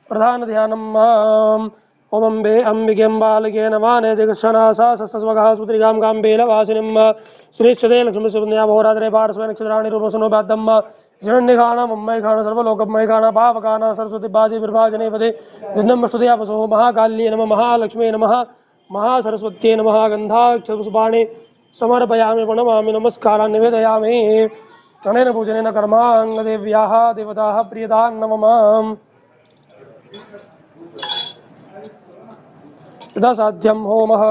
प्रधान ध्यानम् ओम अम्बे अंबिके बालके नमाने दिगशनासा सस्वगः सुत्रिगां गाम्बेलवासिनीं श्रीश्चदे लक्ष्मी सुबन्या भोरात्रे पार्श्वे नक्षत्राणि रूपसनो व्याद्धम् हिरण्यघाना मम्मयघाना सर्वलोकमयघाना पावघाना सरस्वती बाजी विभाजने पदे दिन्नं स्तुत्या वसो महाकाल्ये नमः महालक्ष्मी नमः महासरस्वत्यै नमः गन्धाक्षपुष्पाणि समर्पयामि प्रणमामि नमस्कारान् निवेदयामि। अनेन पूजनेन कर्माङ्गदेव्याः देवताः प्रियदान् नमः। यदा साध्यं होमः।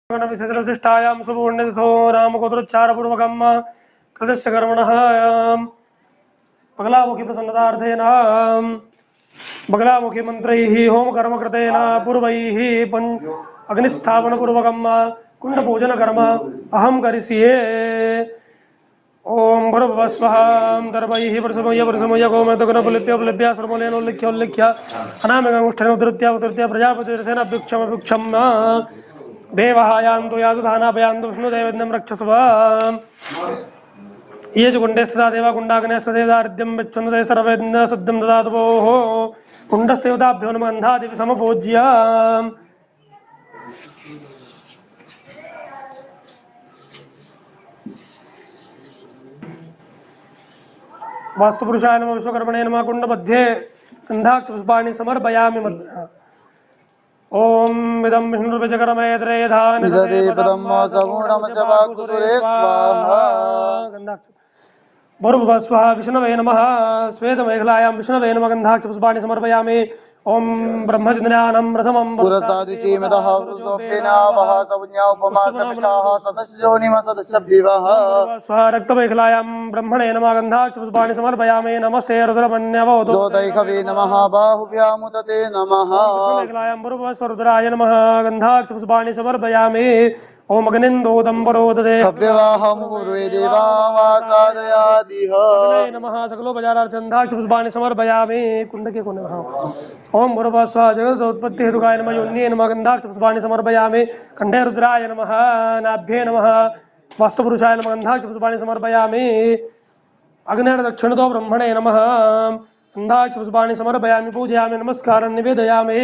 विशिष्टायां सुपूर्णितो रामगोत्रोच्चारपूर्वकम् कृतस्य कर्मणः बगलामुखी प्रसन्नतार्थेन बगलामुखी मंत्रैः होम कर्म कृतेन पूर्वैः अग्निस्थापनपूर्वकम् कुंडपूजन कर्म अहं करिष्ये। ओम भूर्भुवः स्वः दर्भैः प्रसमय गोमतगुणफलित्य सर्वलेनोल्लिख्य अनामिकाङ्गुष्ठेन उद्धृत्य प्रजापतिरथेन अभ्युक्षम् देवः यान्तु यातु धानापयान्तु विष्णुदेवज्ञं रक्षस्व। ये च कुण्डे स्थिता देवा कुण्डाग्ने सदेदार्द्यं विच्छुन्दते सर्वज्ञ सद्यं ददातु भोः कुण्डस्थदेवताभ्यो नमः अन्धादिवि समपूज्य। वास्तुपुरुषाय नमः विश्वकर्मणे नमः कुण्डमध्ये गन्धाक्षपुष्पाणि समर्पयामि। ओम इदं विष्णुर्विजकरमेत्रेधान विददेपदं सगुणमसवाकुसुरे स्वाहा। भूर्भुवः स्वः विष्णवे नमः श्वेतमेखलायां विष्णवे नमः गन्धाक्षपुष्पाणि समर्पयामि। ओम ब्रह्मचन्द्रानं प्रथमं पुरस्तादिसीमतः पुरुषोऽप्येनावः सवज्ञा उपमा सविष्टाः सदस्य जोनिम सदस्य विवः। स्वः रक्तमेखलायां ब्रह्मणे नमः गन्धाक्षपुष्पाणि समर्पयामि। नमस्ते रुद्रमन्यवोतो दोदैकवे नमः बाहुभ्यामुदते नमः। मेखलायां भूर्भुवः स्वः रुद्राय नमः गन्धाक्षपुष्पाणि समर्पयामि। ओम अग्निन्दोदम्बरोदते हव्यवाहं गुरुवे देवावासादयादिह। नमः सकलोपचारार्थन्धाक्षपुष्पाणि समर्पयामि। कुंड के कोने ओम भूर्भुवः स्वः जगदोत्पत्ति हेतुकाय नमः योन्ये नमः गन्धाक्षपुष्पाणि समर्पयामि। कंठे रुद्राय नमः नाभ्ये नमः वास्तुपुरुषाय नमः गन्धाक्षपुष्पाणि समर्पयामि। अग्निर्दक्षिणतो ब्रह्मणे नमः गन्धाक्षपुष्पाणि समर्पयामि पूजयामि नमस्कारं निवेदयामि।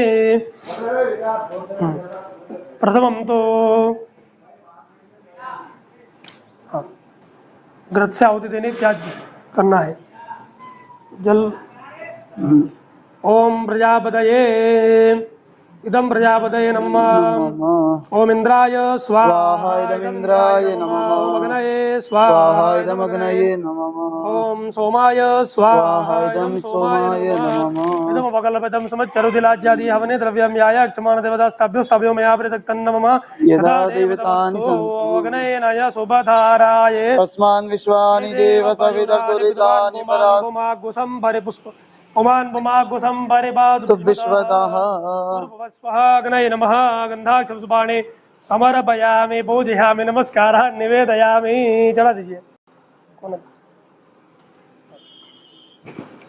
प्रथमं तो घृत से आहुति देने त्याज्य करना है। जल ओम प्रजापतये इदं प्रजापतये नमः। ओम इंद्राय स्वाहा इदमिन्द्राय नमः। ओम अग्नये स्वाहा इदमग्नये नमः। ओम सोमाय स्वाहा इदं सोमाय नमः। इदं अपकल्पितं समच्चरुतिलाज्यादि हवने द्रव्यं याय क्षमाण देवतास्ताभ्यो मया प्रीतक्तन्नमः। यथा देवतानि सन्तु अग्नयेनाय शोभधाराय तस्मान् विश्वानि देव सवितर्दुरितानि परागुसं परिपुष्प उमान् पुमागुसं परिबाधु विश्वतः स्वः अग्नये नमः गन्धाक्षपुष्पाणि समर्पयामि पूजयामि नमस्कारः निवेदयामि। चला दीजिए।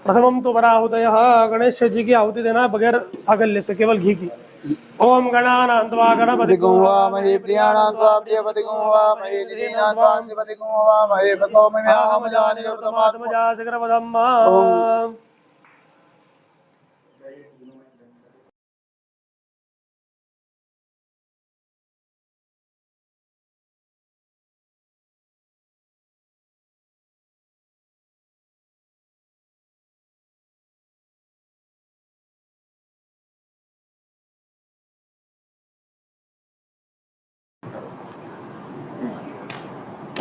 प्रथमम तो वराहुतयः गणेश जी की आहुति देना बगैर साकल्य से, केवल घी की। ओम गणानां त्वा गणपति गुंवामहे प्रियाणां त्वा प्रियपतिगुंवामहे निधीनां त्वा निधिपतिगुंवामहे प्रसौम्यहमजानि प्रथमात्मजा शिखरपदम्।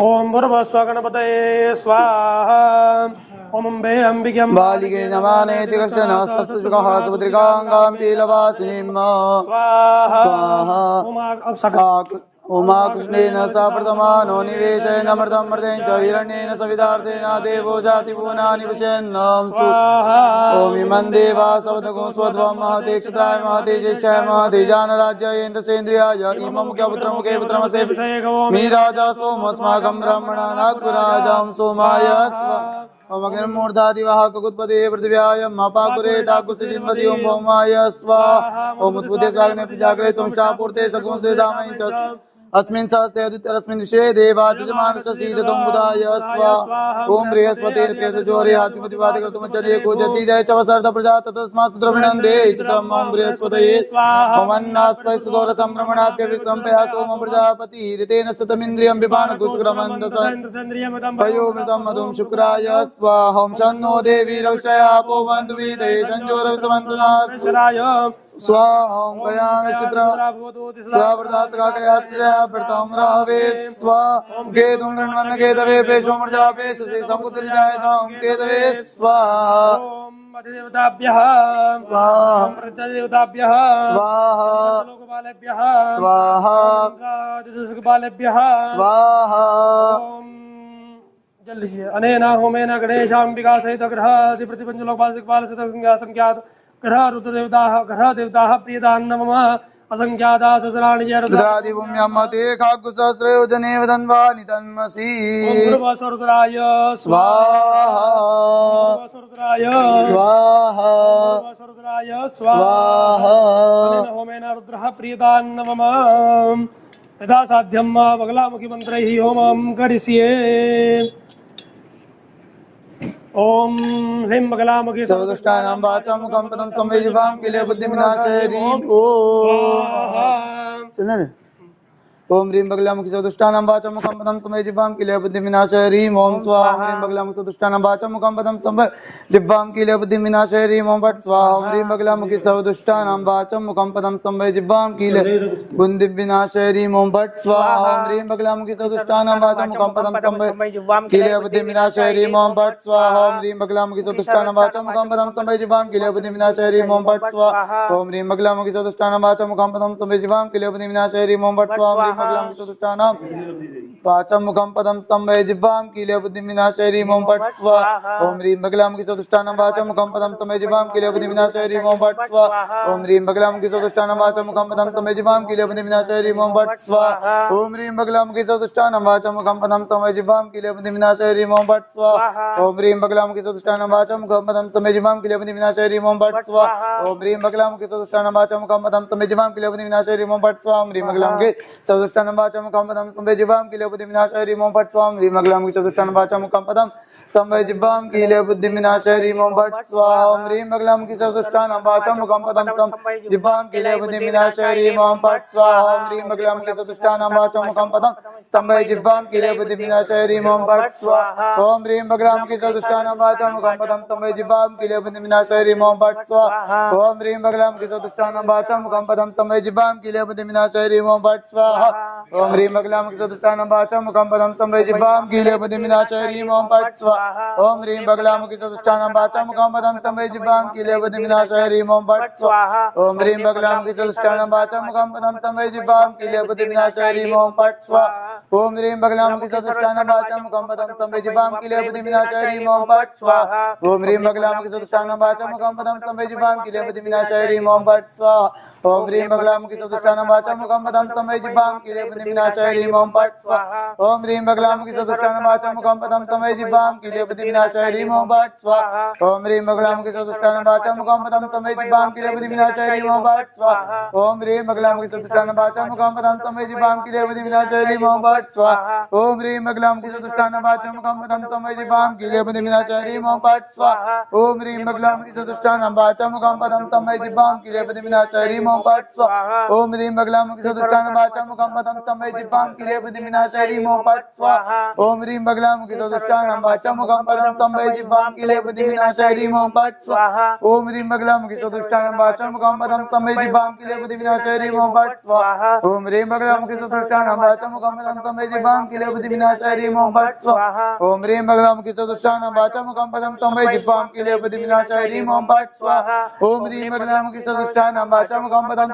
ओम भूर्भुवः स्वः गणपतये स्वाहा। ओम अम्बे अंबिके बालिके नमानेति कश्चन सस्तुजुगः सुभद्रिकाङ्गां कीलवासिनीं स्वाहा। उमा कृष्णेन सा प्रथमानो निवेशयन्नमृतं मृतेन च हिरण्येन सवितार्थेन देवो जातिभुवनानि विशयन्नं ओम इमं देवा सवदगुं स्वध्वं महते क्षत्राय महते ज्येष्ठाय महते जानराज्येन्द्रसेन्द्रियाय इमं मुखे पुत्रमसे मी राजा सोमस्माकं ब्रह्मणा नागपुराजां सोमाय ओम अग्निर्मूर्धादिवः ककुत्पते पृथिव्याय अपाकुरे ताकुसिन्वति ओम भौमाय स्वाहा। ओम उत्पुते स्वाग्ने प्रजाग्रे त्वं शापूर्ते सगुंसे दामयि च अस्मिन् सहस्ते अद्वितीयस्मिन् विषये देवा जजमानस्य सीदतं बुधाय स्वाहा। ओम बृहस्पतिर् तेजोरे हातिपतिवादे कर्तुमचर्ये कोजतीदय च वसर्त प्रजा ततस्मात् सुद्रविणन्दे चित्रम् ओम बृहस्पतये स्वाहा। ओम अन्नास्पै सुदोरसं ब्रह्मणाभ्य विक्रम्पया सोम प्रजापतिरितेन शतमिन्द्रियं पिबान कुशुक्रमन्दसंन्द्रियमृतं मधुं शुक्राय स्वाहा। ओम शन्नो देवी रविश्रयापो वन्तु वीदये संजोरवसवन्तु नास्राय स्वाहा। ओम कयानचित्र स्वावृतासकाकयाश्रया व्रतं रावे स्वाहा। केतुं गृह्णवन्न केतवे पेशो मृजापे सुषे समुद्रजायतां केतवे स्वाहा। अधिदेवताभ्यः स्वाहा ओम प्रत्यदेवताभ्यः स्वाहा लोकपालेभ्यः स्वाहा इंद्रादिदेवताभ्यः स्वाहा ओम जल लीजिए। अनेन होमेन गणेशाम्बिका सहित ग्रहादि प्रतिपंच लोकपाल दिक्पाल सहित संख्यात ग्रह रुद्रदेवताः ग्रह देवताः प्रियदान् मम असंख्याता सहस्राणि जय रुद्रादिभूम्यमते खाग्गुसहस्रयोजनेव धन्वानि तन्मसि ओम गुरुवसुरुद्राय स्वाहा गुरुवसुरुद्राय स्वाहा गुरुवसुरुद्राय स्वाहा अनेन होमेन रुद्रः प्रियदान् मम यथा साध्यं बगलामुखी मंत्रैः होमं करिष्ये। ओम ह्रीं बगलामुखी सर्वदुष्टानां वाचां मुखं पदं संवेजिवां किले बुद्धिविनाशाय ह्रीं ॐ स्वाहा। चलना रे ओम ह्रीं बगलामुखी सर्वदुष्टानां वाचां मुखं पदं संवेजिवां किले बुद्धिविनाशाय ह्रीं ॐ स्वाहा ओम ह्रीं बगलामुखी सर्वदुष्टानां वाचां मुखं पदं संवेजिवां किले बुद्धिविनाशाय ह्रीं ॐ फट् स्वाहा ओम ह्रीं बगलामुखी सर्वदुष्टानां वाचां मुखं पदं संवेजिवां किले बुद्धिविनाशाय ह्रीं ॐ फट् स्वाहा ओम ह्रीं बगलामुखी सर्वदुष्टानां वाचां मुखं पदं संवेजिवां किले बुद्धिविनाशाय ह्रीं ॐ फट् स्वाहा ओम ह्रीं बगलामुखी सर्वदुष्टानां वाचां मुखं पदं संवेजिवां किले बुद्धिविनाशाय ह्रीं ॐ फट् स्वाहा ओम ह्रीं बगलामुखी सर्वदुष्टानां वाचां मुखं पदं संवेजिवां किले बुद्धिविनाशाय ह्रीं ॐ फट् स्वाहा बगलामुखी सर्वदुष्टानां वाचां मुखं पदं संवेजिवां किले बुद्धिविनाशाय ह्रीं ॐ फट् स्वाहा ओम ह्रीं बगलामुखी सर्वदुष्टानां वाचां मुखं पदं संवेजिवां किले बुद्धिविनाशाय ह्रीं ॐ फट् स्वाहा ओम ह्रीं बगलामुखी सर्वदुष्टानां वाचां मुखं पदं संवेजिवां किले बुद्धिविनाशाय ह्रीं ॐ फट् स्वाहा ओम ह्रीं बगलामुखी सर्वदुष्टानां वाचां मुखं पदं संवेजिवां किले बुद्धिविनाशाय ह्रीं ॐ फट् स्वाहा ओम ह्रीं बगलामुखी सर्वदुष्टानां वाचां मुखं पदं संवेजिवां किले बुद्धिविनाशाय ह्रीं ॐ फट् स्वाहा ओम ह्रीं बगलामुखी सर्वदुष्टानां वाचां मुखं पदं संवेजिवां किले बुद्धिविनाशाय ह्रीं ॐ फट् स्वाहा ओम ह्रीं बगलामुखी सर्वदुष्टानां वाचां मुखं पदं संवेजिवां किले बुद्धिविनाशाय ह्रीं ॐ फट् स्वाहा ह्रीं बगलामुखी सर्वदुष्टानां वाचां मुखं पदं संवेजिवां किले बुद्धिविनाशाय ह्रीं ॐ फट् स्वाहा ओम ह्रीं बगलामुखी सर्वदुष्टानां वाचां मुखं पदं संवेजिवां किले बुद्धिविनाशाय ह्रीं ॐ फट् स्वाहा ओम ह्रीं बगलामुखी सर्वदुष्टानां वाचां मुखं पदं संवेजिवां किले बुद्धिविनाशाय ह्रीं ॐ फट् स्वाहा ओम ह्रीं बगलामुखी सर्वदुष्टानां वाचां मुखं पदं संवेजिवां किले बुद्धिविनाशाय ह्रीं ॐ फट् स्वाहा ओम ह्रीं बगलामुखी सर्वदुष्टानां वाचां मुखं पदं संवेजिवां किले बुद्धिविनाशाय ह्रीं ॐ फट् स्वाहा ओम ह्रीं बगलामुखी सर्वदुष्टानां वाचां मुखं पदं संवेजिवां किले बुद्धिविनाशाय ह्रीं ॐ फट् स्वाहा ओम ह्रीं बगलामुखी सर्वदुष्टानां वाचां मुखं पदं संवेजिवां किले बुद्धिविनाशाय ह्रीं ॐ फट् स्वाहा ओम ह्रीं बगलामुखी सर्वदुष्टानां वाचां मुखं पदं संवेजिवां किले बुद्धिविनाशाय ह्रीं ॐ फट् स्वाहा ओम ह्रीं बगलामुखी सर्वदुष्टानां वाचां मुखं पदं संवेजिवां किले बुद्धिविनाशाय ह्रीं ॐ फट् स्वाहा ओम ह्रीं बगलामुखी सर्वदुष्टानां वाचां मुखं पदं संवेजिवां किले बुद्धिविनाशाय ह्रीं ॐ फट् स्वाहा ओम ह्रीं बगलामुखी सर्वदुष्टानां वाचां मुखं पदं संवेजिवां किले बुद्धिविनाशाय ह्रीं ॐ फट् स्वाहा ओम ह्रीं बगलामुखी सर्वदुष्टानां वाचां मुखं पदं संवेजिवां किले बुद्धिविनाशाय ह्रीं ॐ फट् स्वाहा ओम ह्रीं बगलामुखी सर्वदुष्टानां वाचां मुखं पदं संवेजिवां किले बुद्धिविनाशाय ह्रीं ॐ फट् स्वाहा ओम ह्रीं बगलामुखी सर्वदुष्टानां वाचां मुखं पदं संवेजिवां किले बुद्धिविनाशाय ह्रीं ॐ फट् स्वाहा ओम ह्रीं बगलामुखी सर्वदुष्टानां वाचां मुखं पदं संवेजिवां किले बुद्धिविनाशाय ह्रीं ॐ फट् स्वाहा ओम ह्रीं बगलामुखी सर्वदुष्टानां वाचां मुखं पदं संवेजिवां किले बुद्धिविनाशाय ह्रीं ॐ फट् स्वाहा ओम ह्रीं बगलामुखी सर्वदुष्टानां वाचां मुखं पदं संवेजिवां किले बुद्धिविनाशाय ह्रीं ॐ फट् स्वाहा ओम ह्रीं बगलामुखी सर्वदुष्टानां वाचां मुखं पदं संवेजिवां किले बुद्धिविनाशाय ह्रीं ॐ फट् स्वाहा ओम ह्रीं बगलामुखी सर्वदुष्टानां वाचां मुखं पदं संवेजिवां किले बुद्धिविनाशाय ह्रीं ॐ फट् स्वाहा ओम ह्रीं बगलामुखी सर्वदुष्टानां वाचां मुखं पदं संवेजिवां किले बुद्धिविनाशाय ह्रीं ॐ फट् स्वाहा ओम ह्रीं बगलामुखी सर्वदुष्टानां वाचां मुखं पदं संवेजिवां किले बुद्धिविनाशाय ह्रीं ॐ फट् स्वाहा ओम ह्रीं बगलामुखी सर्वदुष्टानां वाचां मुखं पदं संवेजिवां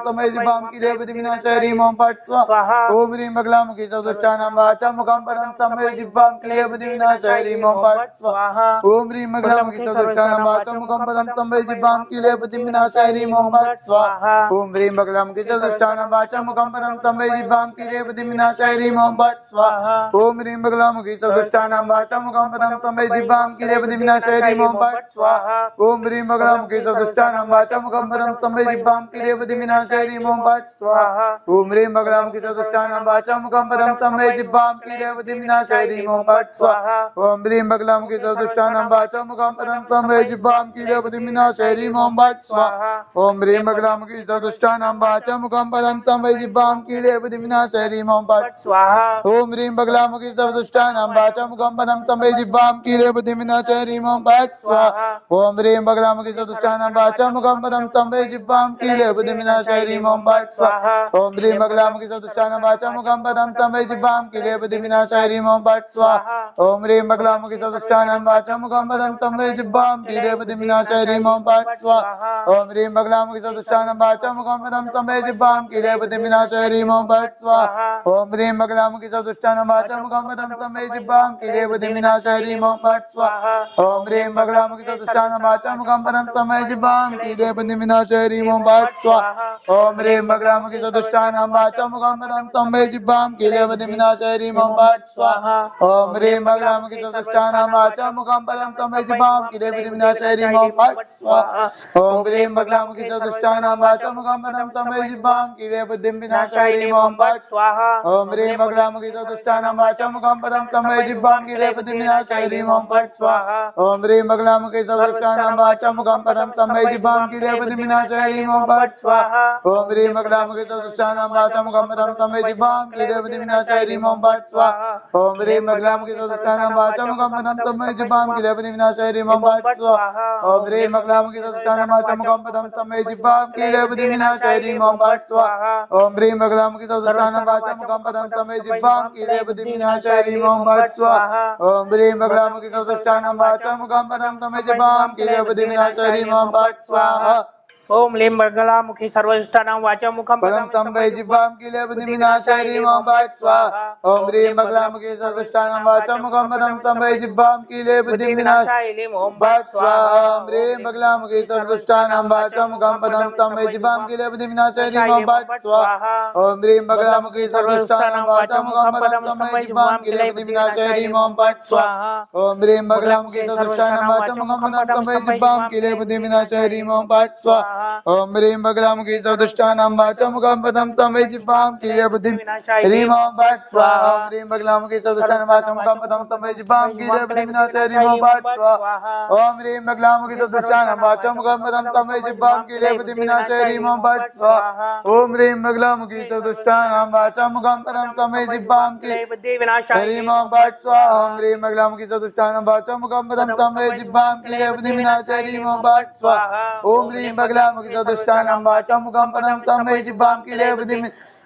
किले बुद्धिविनाशाय ह्रीं ॐ फट् स्वाहा ओम ह्रीं बगलामुखी सर्वदुष्टानां वाचां मुखं पदं संवेजिवां किले बुद्धिविनाशाय ह्रीं ॐ फट् स्वाहा ओम ह्रीं बगलामुखी सर्वदुष्टानां वाचां मुखं पदं संवेजिवां किले बुद्धिविनाशाय ह्रीं ॐ फट् स्वाहा ओम ह्रीं बगलामुखी सर्वदुष्टानां वाचां मुखं पदं संवेजिवां किले बुद्धिविनाशाय ह्रीं ॐ फट् स्वाहा ओम ह्रीं बगलामुखी सर्वदुष्टानां वाचां मुखं पदं संवेजिवां किले बुद्धिविनाशाय ह्रीं ॐ फट् स्वाहा ओम ह्रीं बगलामुखी सर्वदुष्टानां वाचां मुखं पदं संवेजिवां किले बुद्धिविनाशाय ह्रीं ॐ फट् स्वाहा ओम ह्रीं बगलामुखी सर्वदुष्टानां वाचां मुखं पदं संवेजिवां किले बुद्धिविनाशाय ह्रीं ॐ फट् स्वाहा ओम ह्रीं बगलामुखी सर्वदुष्टानां वाचां मुखं पदं संवेजिवां किले बुद्धिविनाशाय ह्रीं ॐ फट् स्वाहा ओम ह्रीं बगलामुखी सर्वदुष्टानां वाचां मुखं पदं संवेजिवां किले बुद्धिविनाशाय ह्रीं ॐ फट् स्वाहा ओम ह्रीं बगलामुखी सर्वदुष्टानां वाचां मुखं पदं संवेजिवां किले बुद्धिविनाशाय ह्रीं ॐ फट् स्वाहा ओम ह्रीं बगलामुखी सर्वदुष्टानां वाचां मुखं पदं संवेजिवां किले बुद्धिविनाशाय विनाशाय ह्रीं ओम फट् स्वाहा ओम ह्रीं बगलामुखी सदुष्टानां वाचां मुखं पदं स्तम्भे जिह्वां कीले बुद्धि विनाशाय ह्रीं ओम फट् स्वाहा ओम ह्रीं बगलामुखी सदुष्टानां वाचां मुखं पदं स्तम्भे जिह्वां कीले बुद्धि विनाशाय ह्रीं ओम फट् स्वाहा ओम ह्रीं बगलामुखी सदुष्टानां वाचां मुखं पदं स्तम्भे जिह्वां कीले बुद्धि विनाशाय ह्रीं ओम फट् स्वाहा ओम ह्रीं बगलामुखी सदुष्टानां वाचां मुखं पदं स्तम्भे जिह्वां कीले बुद्धि विनाशाय ह्रीं ओम फट् स्वाहा ओम ह्रीं बगलामुखी सदुष्टानां वाचां मुखं पदं स्तम्भे जिह्वां कीले बुद्धि विनाशाय ह्रीं ओम फट् स्वाहा ओम ह्रीं बगलामुखी सदुष्टानां वाचां मुखं पदं स्तम्भे जिह्वां कीले बुद्धि विनाशाय ह्रीं ओम फट् स्वाहा ओम ह्रीं बगलामुखी सदुष्टानां वाचां मुखं पदं स्तम्भे जिह्वां कीले बुद्धि विनाशाय ह्रीं ओम फट् स्वाहा ओम ह्रीं बगलामुखी सदुष्टानां वाचां मुखं पदं स्तम्भे जिह्वां कीले बुद्धि विनाशाय ह्रीं ओम फट् स्वाहा ओम ह्रीं बगलामुखी सदुष्टानां वाचां मुखं पदं स्तम्भे जिह्वां कीले बुद्धि विनाशाय ह्रीं ओम फट् स्वाहा ओम ह्रीं बगलामुखी सदुष्टानां वाचां मुखं पदं स्तम्भे जिह्वां कीले बुद्धि विनाशाय ह्रीं ओम फट् स्वाहा ओम ह्रीं बगलामुखी सदुष्टानां वाचां मुखं पदं स्तम्भे जिह्वां कीले बुद्धि विनाशाय ह्रीं ओम फट् स्वाहा ओम ह्रीं बगलामुखी सदुष्टानां वाचां मुखं पदं स्तम्भे जिह्वां कीले बुद्धि विनाशाय ह्रीं ओम फट् स्वाहा ओम ह्रीं बगलामुखी सदुष्टानां वाचां मुखं पदं स्तम्भे जिह्वां कीले बुद्धि विनाशाय ह्रीं ओम फट् स्वाहा ओम ह्रीं बगलामुखी सदुष्टानां वाचां मुखं पदं स्तम्भे जिह्वां कीले बुद्धि विनाशाय ह्रीं ओम फट् स्वाहा ओम ह्रीं बगलामुखी सदुष्टानां वाचां मुखं पदं स्तम्भे जिह्वां कीले बुद्धि विनाशाय ह्रीं ओम फट् स्वाहा ओम लीं बगलामुखी सर्वशिष्टानां वाचां मुखं पदं स्तम्भे जिह्वां कीले बुद्धि विनाशाय ह्रीं ओम फट् स्वाहा ओम ह्रीं बगलामुखी सदुष्टानां वाचां मुखं पदं स्तम्भे जिह्वां कीले बुद्धि विनाशाय ह्रीं ओम फट् स्वाहा ओम ह्रीं बगलामुखी सदुष्टानां वाचां मुखं पदं स्तम्भे जिह्वां कीले बुद्धि विनाशाय ह्रीं ओम फट् स्वाहा ओम ह्रीं बगलामुखी सदुष्टानां वाचां मुखं पदं स्तम्भे जिह्वां कीले बुद्धि विनाशाय ह्रीं ओम फट् स्वाहा ओम ह्रीं बगलामुखी सदुष्टानां वाचां मुखं पदं स्तम्भे जिह्वां कीले बुद्धि विनाशाय ह्रीं ओम फट् स्वाहा ओम ह्रीं बगलामुखी सदुष्टानां वाचां मुखं पदं स्तम्भे जिह्वां कीले बुद्धि ह्रीं ओम फट् स्वाहा ओम ह्रीं बगलामुखी सदुष्टानां वाचां मुखं पदं स्तम्भे जिह्वां कीले बुद्धि विनाशाय ह्रीं ओम फट् स्वाहा ओम ह्रीं बगलामुखी सदुष्टानां वाचां मुखं पदं स्तम्भे जिह्वां कीले बुद्धि विनाशाय ह्रीं ओम फट् स्वाहा ओम ह्रीं बगलामुखी सदुष्टानां वाचां मुखं पदं स्तम्भे जिह्वां कीले बुद्धि विनाशाय ह्रीं ओम फट् स्वाहा ओम ह्रीं बगलामुखी सदुष्टानां वाचां मुखं पदं स्तम्भे जिह्वां कीले बुद्धि विनाशाय ह्रीं ओम फट् स्वाहा ओम ह्रीं बगलामुखी सदुष्टानां वाचां मुखं पदं स्तम्भे जिह्वां कीले बुद्धि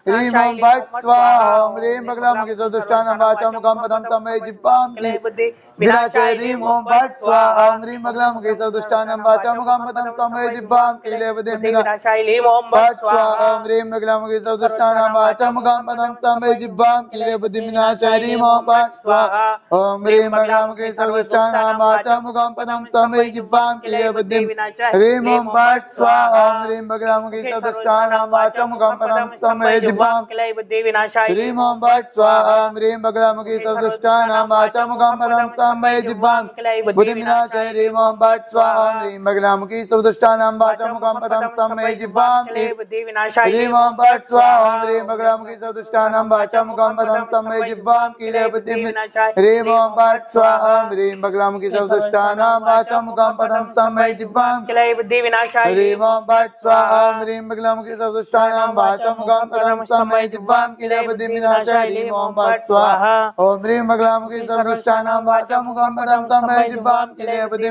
ह्रीं ओम फट् स्वाहा ओम ह्रीं बगलामुखी सदुष्टानां वाचां मुखं पदं स्तम्भे जिह्वां कीले बुद्धि विनाशाय ह्रीं ओम फट् स्वाहा ओम ह्रीं बगलामुखी सदुष्टानां वाचां मुखं पदं स्तम्भे जिह्वां कीले बुद्धि विनाशाय ह्रीं ओम फट् स्वाहा ओम ह्रीं बगलामुखी सदुष्टानां वाचां मुखं पदं स्तम्भे जिह्वां कीले बुद्धि विनाशाय ह्रीं ओम फट् स्वाहा ओम ह्रीं बगलामुखी सदुष्टानां वाचां मुखं पदं स्तम्भे जिह्वां कीले बुद्धि ह्रीं ओम फट् स्वाहा ओम ह्रीं बगलामुखी सदुष्टानां वाचां मुखं पदं स्तम्भे जिह्वां बुद्धि विनाशाय ह्रीं ओम फट् स्वाहा ओम ह्रीं बगलामुखी सदुष्टानां वाचां मुखं पदं स्तम्भे जिह्वां बुद्धि विनाशाय ह्रीं ओम फट् स्वाहा ओम ह्रीं बगलामुखी सदुष्टानां वाचां मुखं पदं स्तम्भे जिह्वां बुद्धि विनाशाय ह्रीं ओम फट् स्वाहा ओम ह्रीं बगलामुखी सदुष्टानां वाचां मुखं पदं स्तम्भे जिह्वां कीले बुद्धि ह्रीं ओम फट् स्वाहा ओम ह्रीं बगलामुखी सदुष्टानां वाचां मुखं पदं स्तम्भे जिह्वां बुद्धि विनाशाय ह्रीं ओम फट् स्वाहा ओम ह्रीं बगलामुखी सदुष्टानां वाचां मुखं पदं स्तम्भे जिह्वां कीले बुद्धि विनाशाय ह्रीं ओम फट् स्वाहा ओम ह्रीं बगलामुखी सदुष्टानां वाचां मुखं पदं स्तम्भे जिह्वां कीले बुद्धि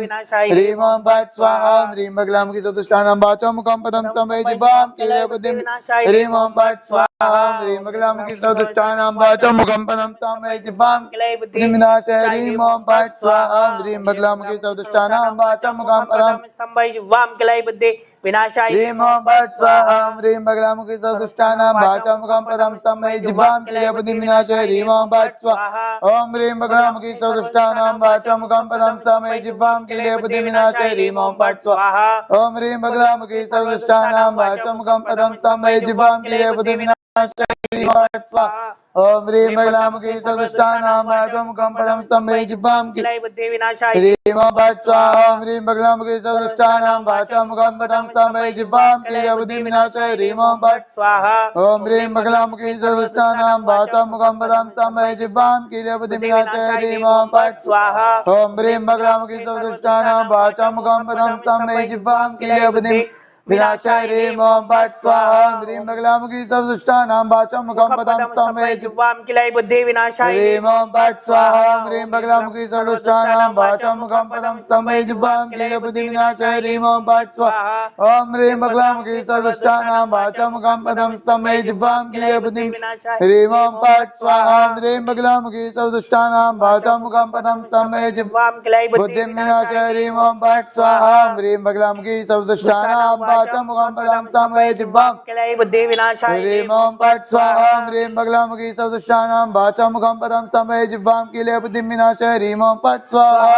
ह्रीं ओम फट् स्वाहा ओम ह्रीं बगलामुखी सदुष्टानां वाचां मुखं पदं स्तम्भे जिह्वां कीले बुद्धि ह्रीं ओम फट् स्वाहा ओम ह्रीं बगलामुखी सदुष्टानां वाचां मुखं पदं स्तम्भे जिह्वां बुद्धि विनाशाय ह्रीं ओम फट् स्वाहा ओम ह्रीं बगलामुखी सदुष्टानां वाचां मुखं पदं स्तम्भे जिह्वां कीले बुद्धि विनाशाय ह्रीं ओम फट् स्वाहा ओम ह्रीं बगलामुखी सदुष्टानां वाचां मुखं पदं स्तम्भे जिह्वां कीले बुद्धि विनाशाय ह्रीं ओम फट् स्वाहा ओम ह्रीं बगलामुखी सदुष्टानां वाचां मुखं पदं स्तम्भे जिह्वां कीले बुद्धि विनाशाय ह्रीं ओम फट् स्वाहा ओम ह्रीं बगलामुखी सदुष्टानां वाचां मुखं पदं स्तम्भे जिह्वां कीले बुद्धि विनाशाय ह्रीं ओम फट् स्वाहा ओम ह्रीं बगलामुखी सदुष्टानां वाचां मुखं पदं स्तम्भे जिह्वां कीले बुद्धि विनाशाय ह्रीं ओम फट् स्वाहा ओम ह्रीं बगलामुखी सदुष्टानां वाचां मुखं पदं स्तम्भे जिह्वां कीले बुद्धि विनाशाय ह्रीं ओम फट् स्वाहा ओम ह्रीं बगलामुखी सदुष्टानां वाचां मुखं पदं स्तम्भे जिह्वां कीले बुद्धि विनाशाय ह्रीं ओम फट् स्वाहा ओम ह्रीं बगलामुखी सदुष्टानां वाचां मुखं पदं स्तम्भे जिह्वां कीले बुद्धि विनाशाय ह्रीं ओं फट् स्वाहा ह्रीं बगलामुखी सर्वदुष्टानां वाचं मुखं पदं स्तंभे जिह्वां किलै बुद्धि विनाशाय ह्रीं ओं फट् स्वाहा ह्रीं बगलामुखी सर्वदुष्टानां वाचं मुखं पदं स्तंभे जिह्वां किलै बुद्धि विनाशाय ह्रीं ओं फट् स्वाहा ॐ ह्रीं बगलामुखी सर्वदुष्टानां वाचं मुखं पदं स्तंभे जिह्वां किलै बुद्धि ह्रीं ओं फट् स्वाहा ह्रीं बगलामुखी सर्वदुष्टानां वाचं मुखं पदं स्तंभे जिह्वां बुद्धिं विनाशाय ह्रीं ओं फट् स्वाहा ह्रीं बगलामुखी सर्वदुष्टानां वाचं मुखं पदं स्तंभे जिह्वां किलै बुद्धि विनाशाय ह्रीं ओं फट् स्वाहा ह्रीं बगलामुखी सर्वदुष्टानां वाचं मुखं पदं स्तंभे जिह्वां किलै बुद्धिं विनाशाय ह्रीं ओं फट् स्वाहा